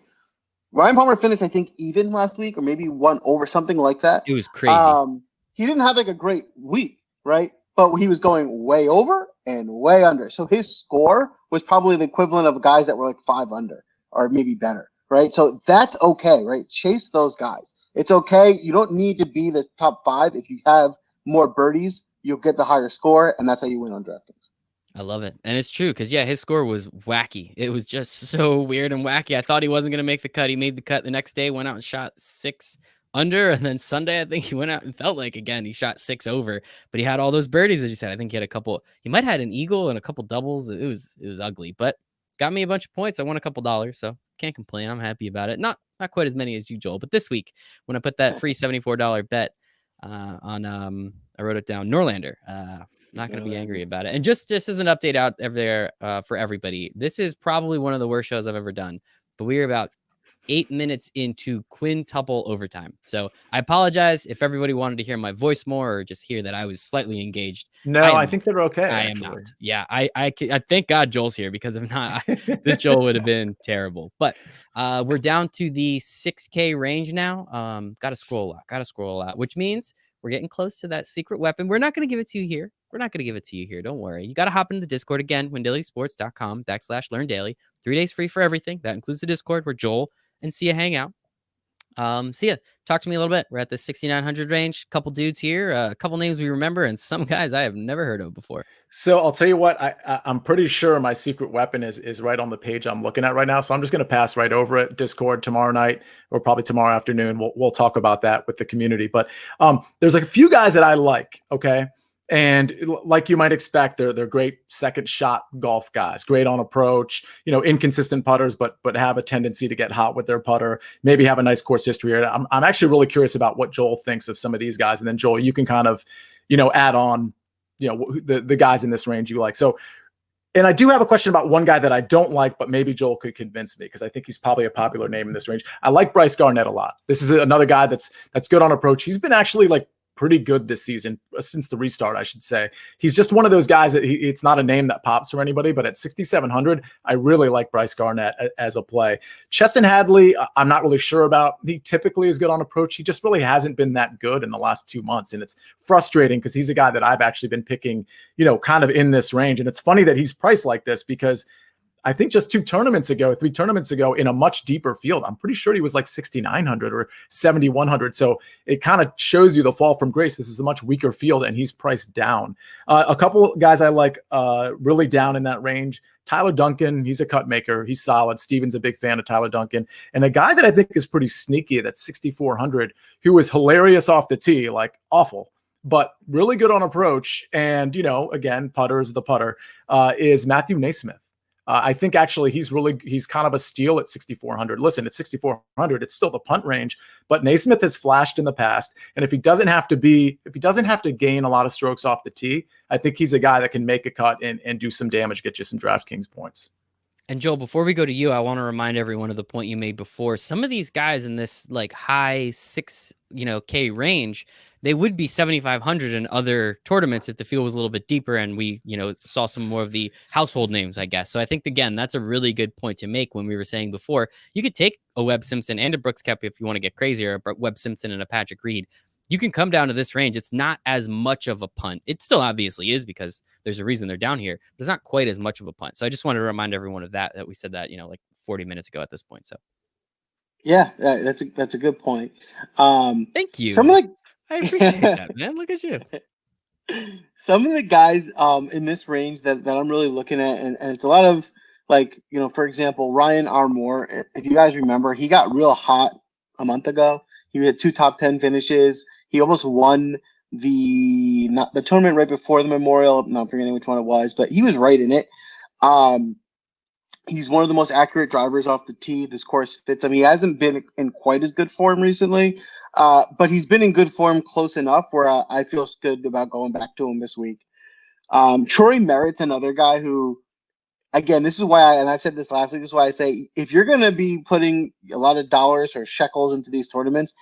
Ryan Palmer finished, I think, even last week or maybe one over, something like that. It was crazy. He didn't have like a great week, right? But he was going way over and way under. So his score was probably the equivalent of guys that were like 5 under or maybe better, right? So that's okay, right? Chase those guys. It's okay. You don't need to be the top 5. If you have more birdies, you'll get the higher score, and that's how you win on DraftKings. I love it. And it's true because, yeah, his score was wacky. It was just so weird and wacky. I thought he wasn't going to make the cut. He made the cut the next day, went out and shot 6 under. And then Sunday, I think he went out and felt like, again, he shot 6 over. But he had all those birdies, as you said. I think he had a couple. He might have had an eagle and a couple doubles. It was ugly, but got me a bunch of points. I won a couple dollars, so can't complain. I'm happy about it. Not quite as many as you, Joel. But this week, when I put that free $74 bet on, I wrote it down, Norlander. Not going to be angry about it. And just as an update out there for everybody, this is probably one of the worst shows I've ever done. But we are about 8 minutes into quintuple overtime. So I apologize if everybody wanted to hear my voice more or just hear that I was slightly engaged. No, I think they're okay. I am not. Yeah, I thank God Joel's here because if not, this Joel would have been terrible. But we're down to the 6K range now. Got to scroll a lot, which means we're getting close to that secret weapon. We're not going to give it to you here. Don't worry. You got to hop into the Discord again, windailysports.com/learn daily. 3 days free for everything. That includes the Discord where Joel and Sia hang out. So yeah, talk to me a little bit. We're at the 6,900 range. Couple dudes here, a couple names we remember, and some guys I have never heard of before. So I'll tell you what, I'm pretty sure my secret weapon is right on the page I'm looking at right now. So I'm just going to pass right over it. Discord tomorrow night or probably tomorrow afternoon. We'll talk about that with the community. But there's like a few guys that I like. Okay. And like you might expect, they're great second shot golf guys, great on approach, inconsistent putters, but have a tendency to get hot with their putter, maybe have a nice course history. I'm actually really curious about what Joel thinks of some of these guys. And then Joel, you can kind of, add on, the guys in this range you like. So, and I do have a question about one guy that I don't like, but maybe Joel could convince me because I think he's probably a popular name in this range. I like Bryce Garnett a lot. This is another guy that's good on approach. He's been actually like pretty good this season since the restart, I should say. He's just one of those guys that it's not a name that pops for anybody, but at 6,700, I really like Bryce Garnett as a play. Chesson Hadley, I'm not really sure about. He typically is good on approach. He just really hasn't been that good in the last 2 months. And it's frustrating because he's a guy that I've actually been picking, kind of in this range. And it's funny that he's priced like this because I think just 3 tournaments ago, in a much deeper field, I'm pretty sure he was like 6,900 or 7,100. So it kind of shows you the fall from grace. This is a much weaker field, and he's priced down. A couple guys I like really down in that range. Tyler Duncan, he's a cut maker. He's solid. Steven's a big fan of Tyler Duncan. And a guy that I think is pretty sneaky, that's 6,400, who is hilarious off the tee, like awful, but really good on approach. And, again, putter is the putter, is Matthew Naismith. I think actually he's kind of a steal at 6,400. Listen, at 6,400, it's still the punt range, but Naismith has flashed in the past. And if he doesn't have to gain a lot of strokes off the tee, I think he's a guy that can make a cut and do some damage, get you some DraftKings points. And Joel, before we go to you, I want to remind everyone of the point you made before. Some of these guys in this like high 6K range, they would be 7,500 in other tournaments if the field was a little bit deeper and we, saw some more of the household names, I guess. So I think, again, that's a really good point to make when we were saying before, you could take a Webb Simpson and a Brooks Koepka if you want to get crazier, but Webb Simpson and a Patrick Reed. You can come down to this range. It's not as much of a punt. It still obviously is because there's a reason they're down here. But it's not quite as much of a punt. So I just wanted to remind everyone of that we said that, like 40 minutes ago at this point. So yeah, that's a good point. Thank you. I appreciate that, man. Look at you. Some of the guys in this range that I'm really looking at, and it's a lot of like, for example, Ryan Armour. If you guys remember, he got real hot a month ago. He had 2 top 10 finishes. He almost won the tournament right before the Memorial. I'm not forgetting which one it was, but he was right in it. He's one of the most accurate drivers off the tee. This course fits him. He hasn't been in quite as good form recently, but he's been in good form close enough where I feel good about going back to him this week. Troy Merritt's another guy who, again, this is why, and I've said this last week, this is why I say, if you're going to be putting a lot of dollars or shekels into these tournaments,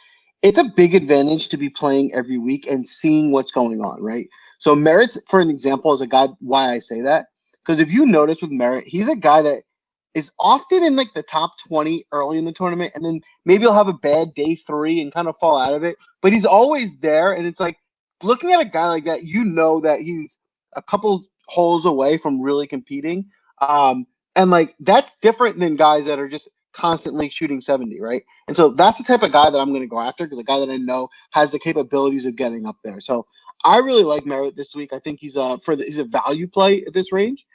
it's a big advantage to be playing every week and seeing what's going on, right? So Merritt's, for an example, is a guy, why I say that, because if you notice with Merritt, he's a guy that is often in like the top 20 early in the tournament, and then maybe he'll have a bad day 3 and kind of fall out of it, but he's always there. And it's like, looking at a guy like that, that he's a couple holes away from really competing. And like, that's different than guys that are just constantly shooting 70, right? And so that's the type of guy that I'm going to go after, because a guy that I know has the capabilities of getting up there. So I really like Merritt this week. I think he's a value play at this range.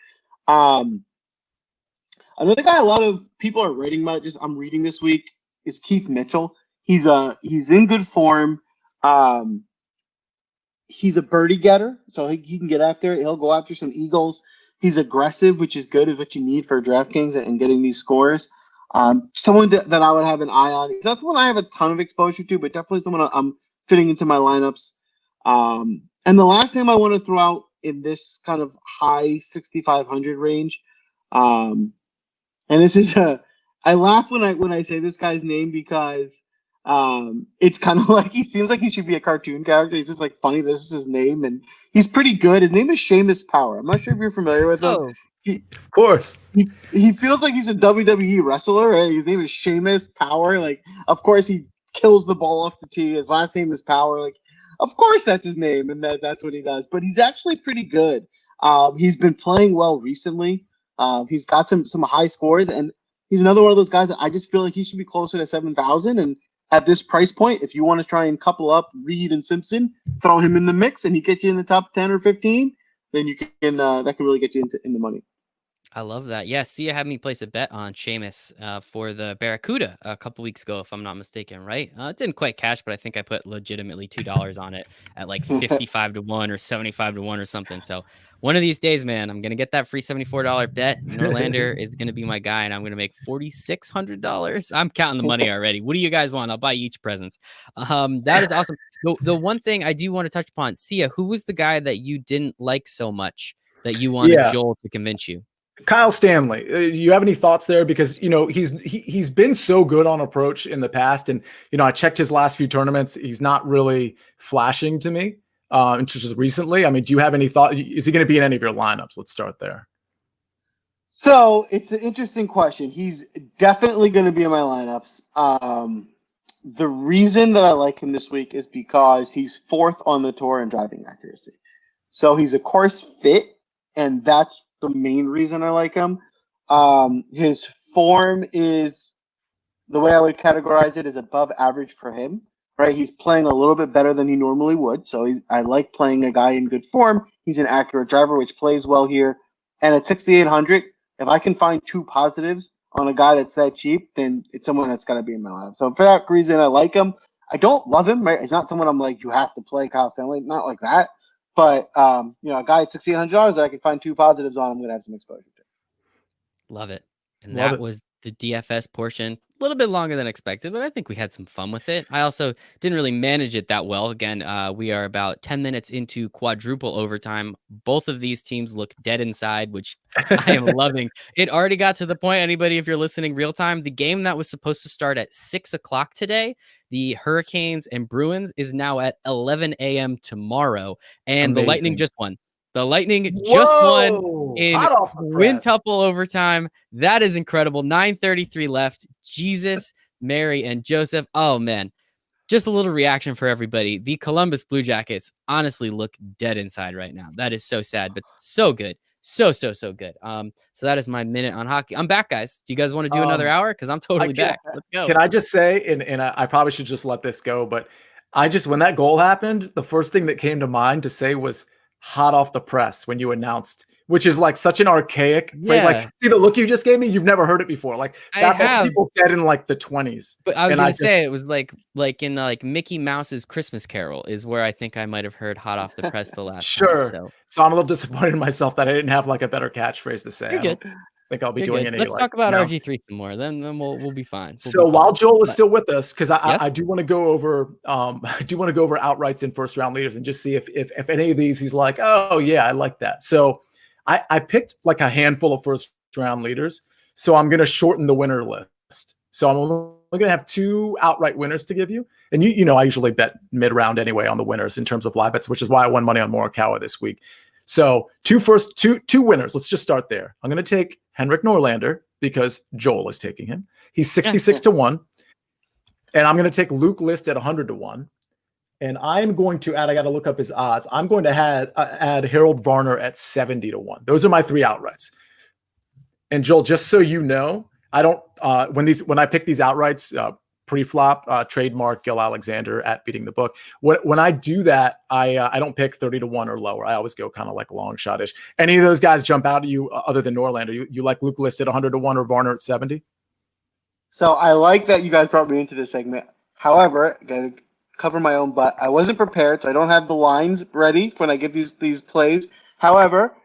Another guy a lot of people are writing about, just I'm reading this week, is Keith Mitchell. He's in good form. He's a birdie getter, so he can get after it. He'll go after some eagles. He's aggressive, which is good, is what you need for DraftKings and getting these scores. Someone that I would have an eye on. That's one I have a ton of exposure to, but definitely someone I'm fitting into my lineups. And the last name I want to throw out in this kind of high 6,500 range, and this is I laugh when I say this guy's name because it's kind of like he seems like he should be a cartoon character. He's just like funny. This is his name, and he's pretty good. His name is Sheamus Power. I'm not sure if you're familiar with him. Oh, Of course. He feels like he's a WWE wrestler, right? His name is Sheamus Power. Like, of course, he kills the ball off the tee. His last name is Power. Like, of course, that's his name, and that's what he does. But he's actually pretty good. He's been playing well recently. He's got some high scores, and he's another one of those guys that I just feel like he should be closer to 7,000. And at this price point, if you want to try and couple up Reed and Simpson, throw him in the mix, and he gets you in the top 10 or 15, then you can that can really get you in the money. I love that. Yeah, Sia had me place a bet on Seamus for the Barracuda a couple weeks ago, if I'm not mistaken, right? It didn't quite cash, but I think I put legitimately $2 on it at like 55 to 1 or 75 to 1 or something. So one of these days, man, I'm going to get that free $74 bet. Norlander is going to be my guy, and I'm going to make $4,600. I'm counting the money already. What do you guys want? I'll buy you each presents. That is awesome. The one thing I do want to touch upon, Sia, who was the guy that you didn't like so much that you wanted Joel to convince you? Kyle Stanley, you have any thoughts there? Because, he's been so good on approach in the past. And, I checked his last few tournaments. He's not really flashing to me, just recently. I mean, do you have any thought? Is he going to be in any of your lineups? Let's start there. So it's an interesting question. He's definitely going to be in my lineups. The reason that I like him this week is because he's 4th on the tour in driving accuracy. So he's a course fit, and that's the main reason I like him. His form is, the way I would categorize it, is above average for him, right? He's playing a little bit better than he normally would. So I like playing a guy in good form. He's an accurate driver, which plays well here. And at 6,800, if I can find 2 positives on a guy that's that cheap, then it's someone that's got to be in my lineup. So for that reason, I like him. I don't love him, right? It's not someone I'm like, you have to play Kyle Stanley. Not like that. But, a guy at $6,800 that I can find 2 positives on, I'm going to have some exposure to. Love it. And Love that it. was the DFS portion. A little bit longer than expected, but I think we had some fun with it. I also didn't really manage it that well. Again, we are about 10 minutes into quadruple overtime. Both of these teams look dead inside, which I am loving. It already got to the point, anybody, if you're listening real time, the game that was supposed to start at 6 o'clock today, the Hurricanes and Bruins, is now at 11 a.m. tomorrow. And Amazing. The Lightning just won. The Lightning just won in quintuple overtime. That is incredible. 9:33 left. Jesus, Mary, and Joseph. Oh, man. Just a little reaction for everybody. The Columbus Blue Jackets honestly look dead inside right now. That is so sad, but so good. So good. So that is my minute on hockey. I'm back, guys. Do you guys want to do another hour? Because I'm totally back. Let's go. Can I just say, and I probably should just let this go, but when that goal happened, the first thing that came to mind to say was hot off the press when you announced, which is like such an archaic phrase. Like, see the look you just gave me? You've never heard it before. Like, that's what people said in like the 20s. But I was going to say, it was like in like Mickey Mouse's Christmas Carol is where I think I might have heard hot off the press the last time. So I'm a little disappointed in myself that I didn't have like a better catchphrase to say. You're good. I think I'll be doing it. Let's talk about RG3 some more. Then we'll be fine. So while Joel is still with us, because I do want to go over outrights in first round leaders and just see if any of these he's like, oh yeah, I like that. So I picked like a handful of first round leaders. So I'm gonna shorten the winner list. So I'm only gonna have 2 outright winners to give you. And you know I usually bet mid round anyway on the winners in terms of live bets, which is why I won money on Morikawa this week. So two winners. Let's just start there. I'm going to take Henrik Norlander because Joel is taking him. He's 66 to 1. And I'm going to take Luke List at 100 to 1. And I'm going to add, I got to look up his odds. I'm going to add Harold Varner at 70 to 1. Those are my 3 outrights. And Joel, just so you know, I don't, when I pick these outrights, pre-flop, trademark Gil Alexander at Beating the Book. When I do that, I don't pick 30 to 1 or lower. I always go kind of like long shot-ish. Any of those guys jump out at you other than Norlander? You like Luke List at 100 to 1 or Varner at 70? So I like that you guys brought me into this segment. However, I gotta cover my own butt. I wasn't prepared, so I don't have the lines ready when I get these plays. However,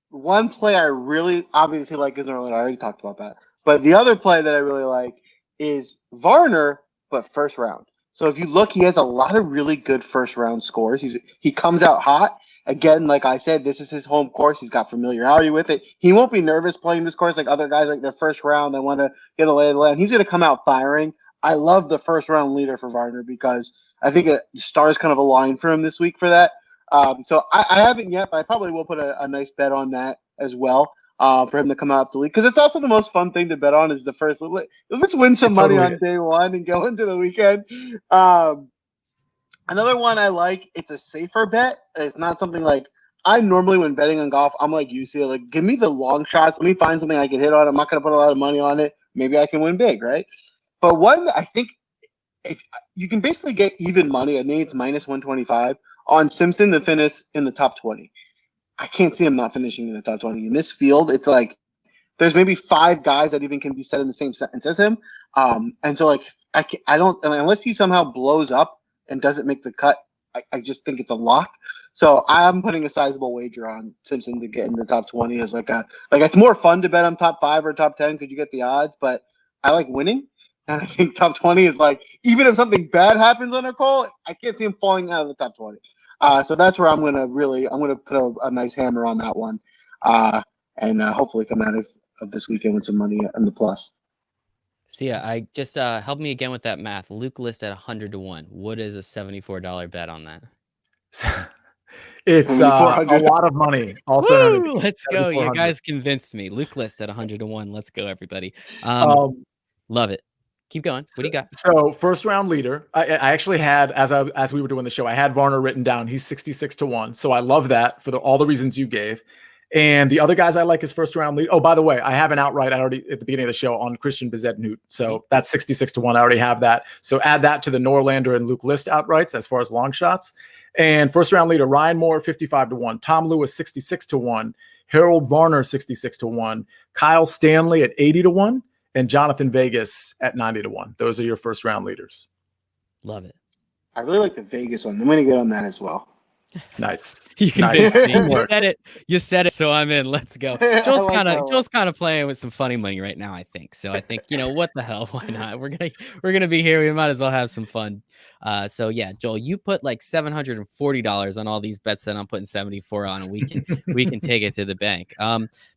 one play I really obviously like is Norlander. I already talked about that. But the other play that I really like is Varner, but first round. So if you look, he has a lot of really good first round scores. He comes out hot. Again, like I said, this is his home course. He's got familiarity with it. He won't be nervous playing this course like other guys like their first round. They want to get a lay of the land. He's going to come out firing. I love the first round leader for Varner because I think the stars kind of align for him this week for that. So I haven't yet, but I probably will put a nice bet on that as well. For him to come out to lead, because it's also the most fun thing to bet on is the first. Let's win some money on day one and go into the weekend. Another one I like. It's a safer bet. It's not something like I normally when betting on golf. I'm like you see, like give me the long shots. Let me find something I can hit on. I'm not going to put a lot of money on it. Maybe I can win big, right? But one I think if you can basically get even money, I think it's minus 125 on Simpson to finish in the top 20. I can't see him not finishing in the top 20. In this field, it's like there's maybe 5 guys that even can be said in the same sentence as him. And so like I don't unless he somehow blows up and doesn't make the cut, I just think it's a lock. So I'm putting a sizable wager on Simpson to get in the top 20 as like it's more fun to bet on top 5 or top 10 because you get the odds, but I like winning. And I think top 20 is like, even if something bad happens on a call, I can't see him falling out of the top 20. So that's where I'm going to put a nice hammer on that one. And hopefully come out of this weekend with some money in the plus. So yeah, I just help me again with that math. Luke List at 100 to 1. What is a $74 bet on that? It's a lot of money. Also, woo, let's go. You guys convinced me. Luke List at 100 to 1. Let's go, everybody. Love it. Keep going. What do you got? So first round leader, I actually had, as we were doing the show, I had Varner written down. He's 66 to 1. So I love that for all the reasons you gave. And the other guys I like is first round lead. Oh, by the way, I have an outright already at the beginning of the show on Christian Bizet-Newt. So that's 66 to 1. I already have that. So add that to the Norlander and Luke List outrights as far as long shots. And first round leader, Ryan Moore, 55 to 1. Tom Lewis, 66 to 1. Harold Varner, 66 to 1. Kyle Stanley at 80 to 1. And Jonathan Vegas at 90 to 1. Those are your first round leaders. Love it. I really like the Vegas one. I'm going to get on that as well. Nice. You convinced me. You said it. So I'm in. Let's go. Joel's kind of playing with some funny money right now, I think. So I think, what the hell? Why not? We're gonna be here. We might as well have some fun. So yeah, Joel, you put like $740 on all these bets that I'm putting 74 on, and we can take it to the bank.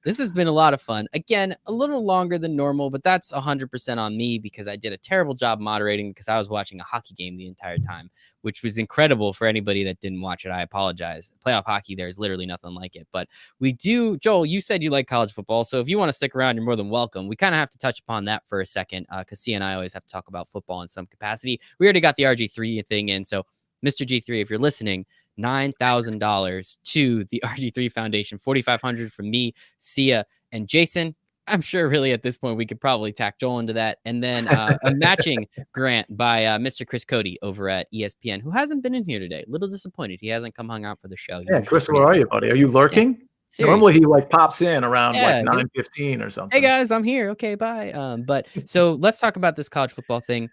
This has been a lot of fun. Again, a little longer than normal, but that's 100% on me because I did a terrible job moderating because I was watching a hockey game the entire time, which was incredible for anybody that didn't watch it. I apologize. Playoff hockey, there's literally nothing like it. But we do, Joel, you said you like college football. So if you want to stick around, you're more than welcome. We kind of have to touch upon that for a second because C and I always have to talk about football in some capacity. We already got the RG3 thing in. So Mr. G3, if you're listening, $9,000 to the RG3 Foundation, $4,500 from me, Sia, and Jason. I'm sure really at this point we could probably tack Joel into that. And then a matching grant by Mr. Chris Cody over at ESPN, who hasn't been in here today. A little disappointed. He hasn't come hung out for the show. Yeah, Chris, where are you, buddy? Are you lurking? Yeah, normally he pops in around 9:15 or something. Hey guys, I'm here. Okay, bye. But so let's talk about this college football thing.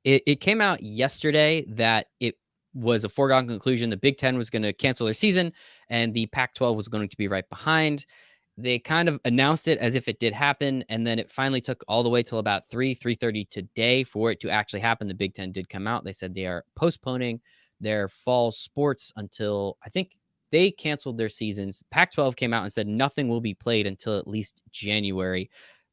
It came out yesterday that it was a foregone conclusion. The Big Ten was going to cancel their season and the Pac-12 was going to be right behind. They kind of announced it as if it did happen, and then it finally took all the way till about 3:30 today for it to actually happen. The Big Ten did come out. They said they are postponing their fall sports until, I think they canceled their seasons. Pac-12 came out and said nothing will be played until at least January.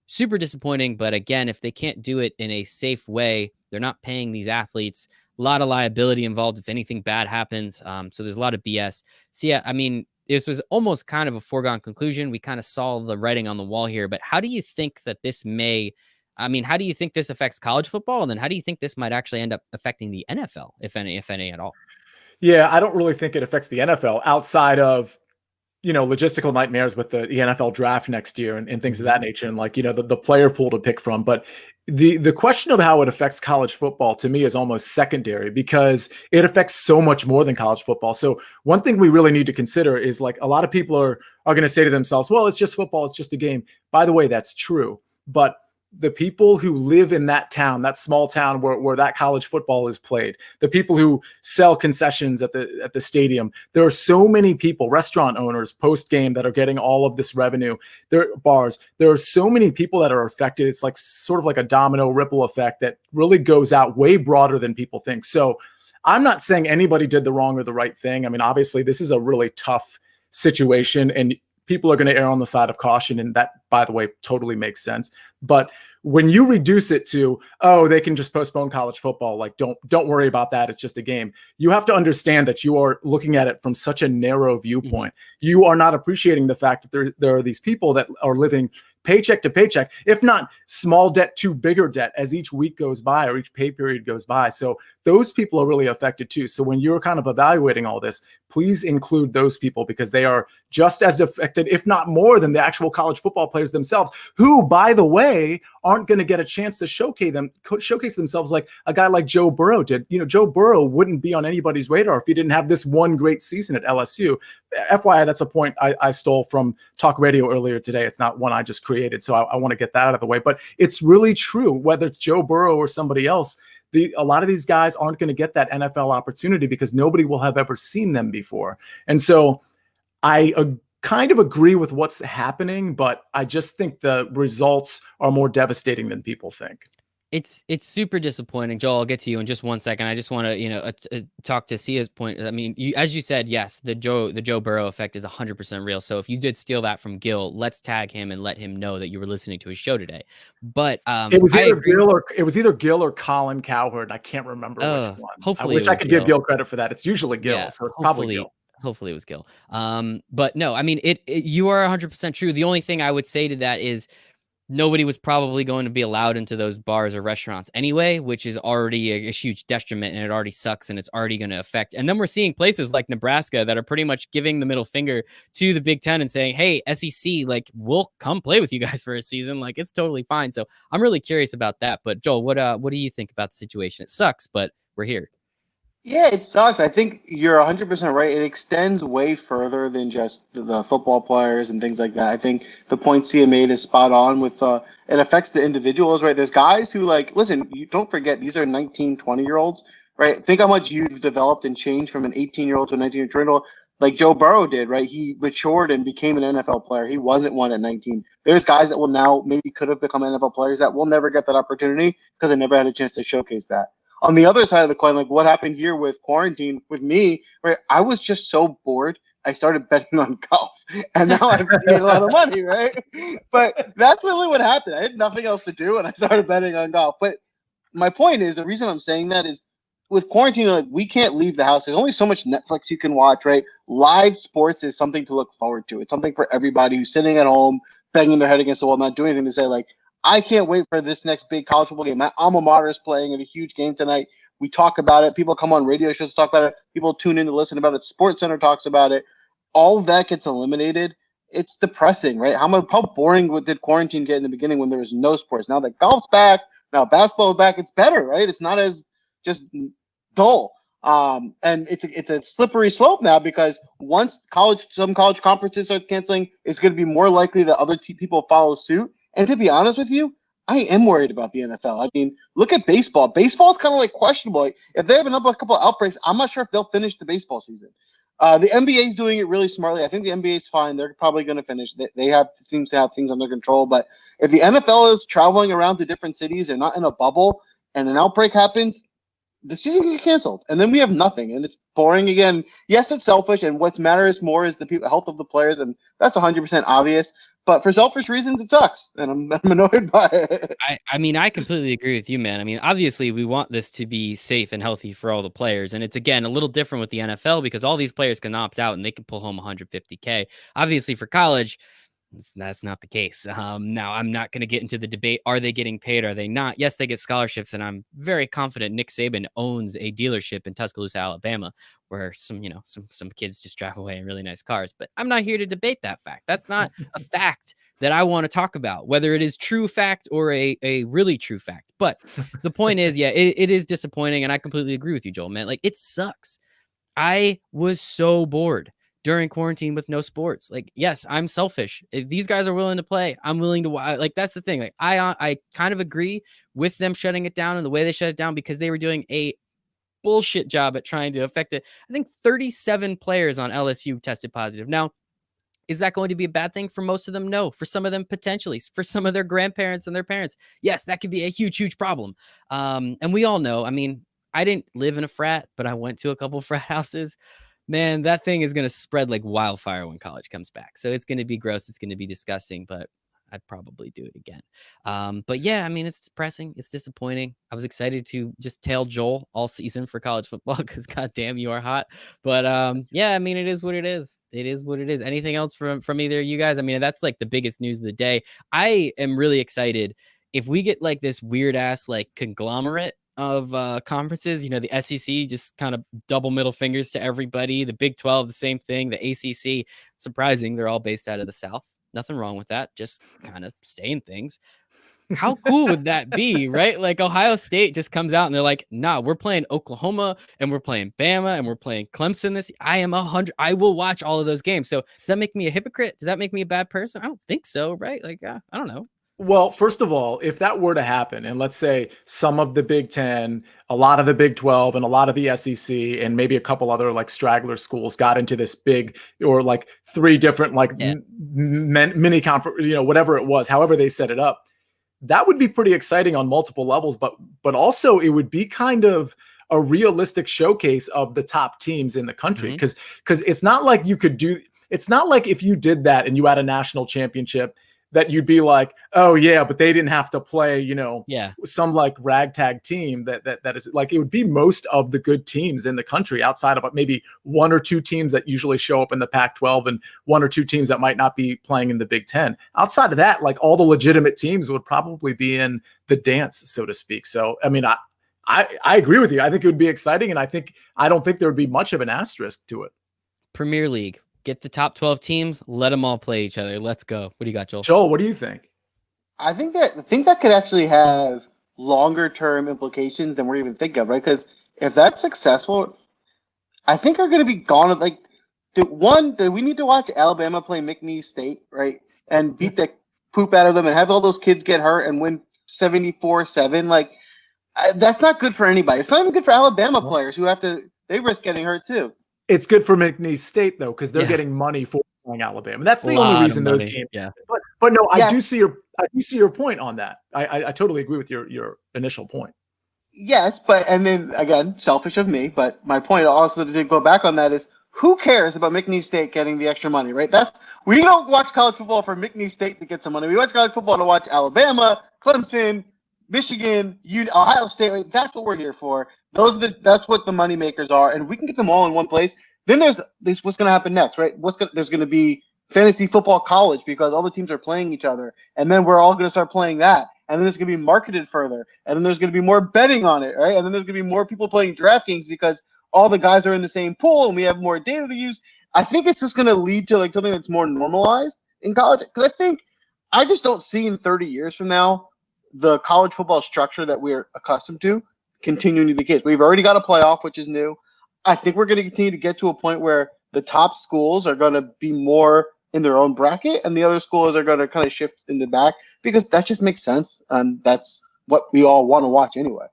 Super disappointing, but again, if they can't do it in a safe way, they're not paying these athletes. A lot of liability involved if anything bad happens. So there's a lot of BS. So yeah, I mean, this was almost kind of a foregone conclusion. We kind of saw the writing on the wall here, but how do you think that this how do you think this affects college football? And then how do you think this might actually end up affecting the NFL, if any at all? Yeah, I don't really think it affects the NFL outside of, logistical nightmares with the NFL draft next year and things of that nature. And the player pool to pick from. But the question of how it affects college football to me is almost secondary because it affects so much more than college football. So one thing we really need to consider is a lot of people are going to say to themselves, well, it's just football. It's just a game. By the way, that's true. But the people who live in that town, that small town where that college football is played, the people who sell concessions at the stadium, there are so many people, restaurant owners post game that are getting all of this revenue. There are so many people that are affected. It's sort of like a domino ripple effect that really goes out way broader than people think. So I'm not saying anybody did the wrong or the right thing. I mean, obviously this is a really tough situation and people are going to err on the side of caution. And that, by the way, totally makes sense. But when you reduce it to, oh, they can just postpone college football, don't worry about that. It's just a game. You have to understand that you are looking at it from such a narrow viewpoint. Mm-hmm. You are not appreciating the fact that there are these people that are living paycheck to paycheck, if not small debt to bigger debt as each week goes by or each pay period goes by. So those people are really affected too. So when you're kind of evaluating all this, please include those people because they are just as affected, if not more than the actual college football players themselves, who, by the way, aren't going to get a chance to showcase themselves like a guy like Joe Burrow did. Joe Burrow wouldn't be on anybody's radar if he didn't have this one great season at LSU. FYI, that's a point I stole from Talk Radio earlier today. It's not one I just created, so I want to get that out of the way. But it's really true, whether it's Joe Burrow or somebody else. A lot of these guys aren't going to get that NFL opportunity because nobody will have ever seen them before. And so I kind of agree with what's happening, but I just think the results are more devastating than people think. It's super disappointing. Joel, I'll get to you in just 1 second. I just want to, talk to Sia's point. I mean, as you said, yes, the Joe Burrow effect is 100% real. So if you did steal that from Gil, let's tag him and let him know that you were listening to his show today. But it was either Gil or Colin Cowherd. I can't remember which one. Hopefully I wish I could give Gil credit for that. It's usually Gil, yeah, so it's probably Gil. Hopefully it was Gil. But no, I mean, you are 100% true. The only thing I would say to that is nobody was probably going to be allowed into those bars or restaurants anyway, which is already a huge detriment, and it already sucks, and it's already going to affect. And then we're seeing places like Nebraska that are pretty much giving the middle finger to the Big Ten and saying, hey, SEC, like, we'll come play with you guys for a season. Like, it's totally fine. So I'm really curious about that. But Joel, what do you think about the situation? It sucks, but we're here. Yeah, it sucks. I think you're 100% right. It extends way further than just the football players and things like that. I think the point Sia made is spot on with it affects the individuals, right? There's guys who, like, listen, you don't forget, these are 19, 20-year-olds, right? Think how much you've developed and changed from an 18-year-old to a 19-year-old, like Joe Burrow did, right? He matured and became an NFL player. He wasn't one at 19. There's guys that will now maybe could have become NFL players that will never get that opportunity because they never had a chance to showcase that. On the other side of the coin, like what happened here with quarantine with me, right? I was just so bored. I started betting on golf, and now I've made a lot of money, right? But that's really what happened. I had nothing else to do, and I started betting on golf. But my point is, the reason I'm saying that is with quarantine, like we can't leave the house. There's only so much Netflix you can watch, right? Live sports is something to look forward to. It's something for everybody who's sitting at home, banging their head against the wall, not doing anything to say, like, I can't wait for this next big college football game. My alma mater is playing in a huge game tonight. We talk about it. People come on radio shows to talk about it. People tune in to listen about it. Sports Center talks about it. All of that gets eliminated. It's depressing, right? How boring did quarantine get in the beginning when there was no sports? Now that golf's back, now basketball is back, it's better, right? It's not as just dull. And it's a slippery slope now because once some college conferences start canceling, it's going to be more likely that other people follow suit. And to be honest with you, I am worried about the NFL. I mean, look at baseball. Baseball is kind of like questionable. If they have a couple of outbreaks, I'm not sure if they'll finish the baseball season. The NBA is doing it really smartly. I think the NBA is fine. They're probably going to finish. They seems to have things under control. But if the NFL is traveling around to different cities, they're not in a bubble, and an outbreak happens, the season can get canceled, and then we have nothing, and it's boring again. Yes, it's selfish, and what matters more is the health of the players, and that's 100% obvious. But for selfish reasons, it sucks, and I'm annoyed by it. I mean, I completely agree with you, man. I mean, obviously, we want this to be safe and healthy for all the players, and it's, again, a little different with the NFL because all these players can opt out, and they can pull home $150K. Obviously, for college, that's not the case. Now, I'm not going to get into the debate. Are they getting paid? Are they not? Yes, they get scholarships, and I'm very confident Nick Saban owns a dealership in Tuscaloosa, Alabama, where some kids just drive away in really nice cars. But I'm not here to debate that fact. That's not a fact that I want to talk about, whether it is true fact or a really true fact. But the point is, yeah, it is disappointing, and I completely agree with you, Joel, man. Like, it sucks. I was so bored during quarantine with no sports. Like, yes, I'm selfish. If these guys are willing to play, I'm willing to watch. Like, that's the thing. Like, I kind of agree with them shutting it down and the way they shut it down because they were doing a bullshit job at trying to affect it. I think 37 players on LSU tested positive. Now, is that going to be a bad thing for most of them? No. For some of them, potentially. For some of their grandparents and their parents, yes, that could be a huge, huge problem. And we all know, I mean, I didn't live in a frat, but I went to a couple frat houses. Man, that thing is going to spread like wildfire when college comes back. So it's going to be gross. It's going to be disgusting, but I'd probably do it again. But yeah, I mean, it's depressing. It's disappointing. I was excited to just tail Joel all season for college football because goddamn, you are hot. But yeah, I mean, it is what it is. It is what it is. Anything else from either of you guys? I mean, that's like the biggest news of the day. I am really excited if we get like this weird ass like conglomerate of conferences, you know, the SEC just kind of double middle fingers to everybody. The Big 12, the same thing. The ACC, surprising, they're all based out of the South. Nothing wrong with that. Just kind of saying things. How cool would that be, right? Like Ohio State just comes out and they're like, nah, we're playing Oklahoma and we're playing Bama and we're playing Clemson this. I will watch all of those games. So does that make me a hypocrite? Does that make me a bad person? I don't think so, right? Like, I don't know. Well, first of all, if that were to happen, and let's say some of the Big Ten, a lot of the Big 12, and a lot of the SEC, and maybe a couple other like straggler schools got into this big, or like three different like mini conference, whatever it was, however they set it up, that would be pretty exciting on multiple levels. But also it would be kind of a realistic showcase of the top teams in the country, because it's not like you could do. It's not like if you did that and you had a national championship, that you'd be like, oh yeah, but they didn't have to play, some like ragtag team that is like, it would be most of the good teams in the country outside of maybe one or two teams that usually show up in the Pac-12 and one or two teams that might not be playing in the Big Ten. Outside of that, like all the legitimate teams would probably be in the dance, so to speak. So, I mean, I agree with you. I think it would be exciting. And I don't think there would be much of an asterisk to it. Premier League. Get the top 12 teams, let them all play each other. Let's go. What do you got, Joel? Joel, what do you think? I think that could actually have longer term implications than we're even thinking of, right? Because if that's successful, I think are going to be gone. Like, do we need to watch Alabama play McNeese State, right, and beat the poop out of them and have all those kids get hurt and win 74-7? Like, that's not good for anybody. It's not even good for Alabama players who they risk getting hurt too. It's good for McNeese State though, because they're getting money for playing Alabama. That's the only reason those games. Yeah. But no, I do see your point on that. I totally agree with your initial point. Yes, and then again, selfish of me, but my point also to go back on that is, who cares about McNeese State getting the extra money, right? We don't watch college football for McNeese State to get some money. We watch college football to watch Alabama, Clemson, Michigan, Ohio State. Right? That's what we're here for. That's what the money makers are, and we can get them all in one place. Then there's this. What's going to happen next, right? There's going to be fantasy football college, because all the teams are playing each other, and then we're all going to start playing that, and then it's going to be marketed further, and then there's going to be more betting on it, right? And then there's going to be more people playing DraftKings because all the guys are in the same pool, and we have more data to use. I think it's just going to lead to like something that's more normalized in college, because I just don't see in 30 years from now the college football structure that we're accustomed to continuing to be the case. We've already got a playoff, which is new. I think we're going to continue to get to a point where the top schools are going to be more in their own bracket, and the other schools are going to kind of shift in the back, because that just makes sense, and that's what we all want to watch anyway.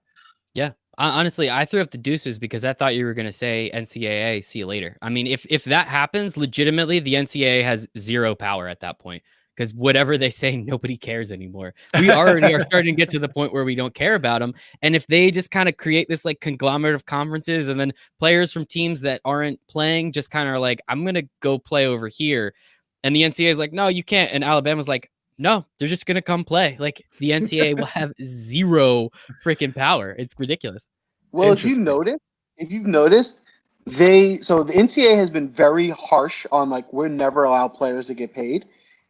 Yeah. Honestly, I threw up the deuces because I thought you were going to say NCAA, see you later. I mean, if that happens, legitimately, the NCAA has zero power at that point, because whatever they say, nobody cares anymore. We already are starting to get to the point where we don't care about them. And if they just kind of create this like conglomerate of conferences, and then players from teams that aren't playing just kind of are like, I'm going to go play over here. And the NCAA is like, no, you can't. And Alabama's like, no, they're just going to come play. Like, the NCAA will have zero freaking power. It's ridiculous. Well, if you've noticed, so the NCAA has been very harsh on like, we're never allow players to get paid.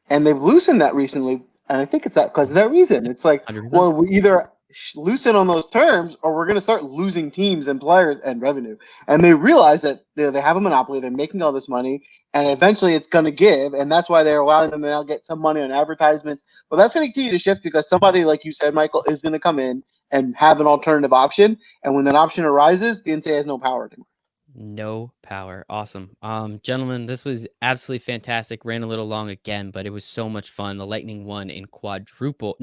And they've loosened that recently, and I think it's that because of that reason. It's like, 100%. Well, we either loosen on those terms, or we're going to start losing teams and players and revenue. And they realize that they have a monopoly, they're making all this money, and eventually it's going to give, and that's why they're allowing them to now get some money on advertisements. But that's going to continue to shift, because somebody, like you said, Michael, is going to come in and have an alternative option, and when that option arises, the NCAA has no power anymore. No power. Awesome. Gentlemen, this was absolutely fantastic. Ran a little long again, but it was so much fun. The Lightning won in quintuple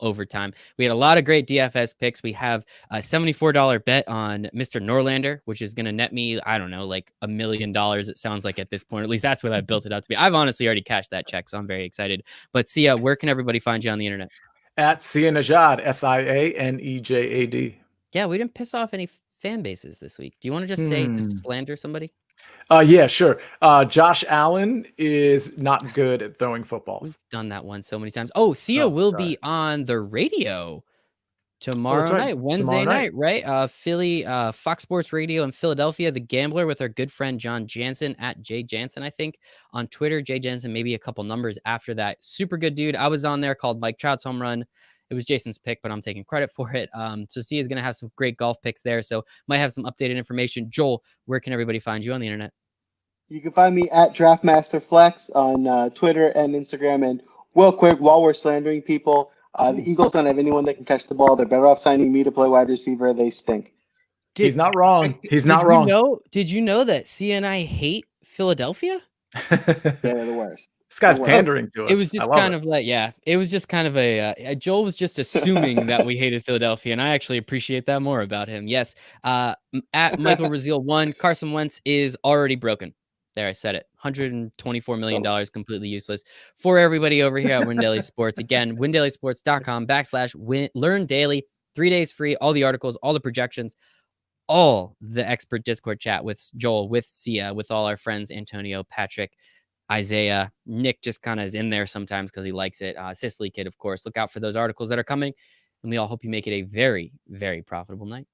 overtime. We had a lot of great DFS picks. We have a $74 bet on Mr. Norlander, which is going to net me, I don't know, like $1 million. It sounds like at this point. At least that's what I built it out to be. I've honestly already cashed that check, so I'm very excited. But Sia, where can everybody find you on the internet? At Sia Nejad, SIANEJAD. Yeah, we didn't piss off any fan bases this week. Do you want to just just slander somebody? Yeah, sure. Josh Allen is not good at throwing footballs. We've done that one so many times. Oh, Sia will be on the radio tomorrow night, Wednesday night, right? Philly, Fox Sports Radio in Philadelphia, The Gambler, with our good friend John Jansen at Jay Jansen, I think, on Twitter. Jay Jansen, maybe a couple numbers after that. Super good dude. I was on there, called Mike Trout's home run. It was Jason's pick, but I'm taking credit for it. So Sia is going to have some great golf picks there. So might have some updated information. Joel, where can everybody find you on the internet? You can find me at DraftMasterFlex on Twitter and Instagram. And real quick, while we're slandering people, The Eagles don't have anyone that can catch the ball. They're better off signing me to play wide receiver. They stink. He's not wrong. He's not Did wrong. Did you know that CNI hate Philadelphia? They're the worst. This guy's pandering to us. It was just kind of like, it was just kind of Joel was just assuming that we hated Philadelphia, and I actually appreciate that more about him. Yes. At Michael Raziel 1, Carson Wentz is already broken. There, I said it. $124 million, completely useless. For everybody over here at Win Daily Sports, again, windailysports.com/learn daily, 3 days free, all the articles, all the projections, all the expert Discord chat with Joel, with Sia, with all our friends, Antonio, Patrick, Isaiah. Nick just kind of is in there sometimes because he likes it. Sicily Kid, of course. Look out for those articles that are coming. And we all hope you make it a very, very profitable night.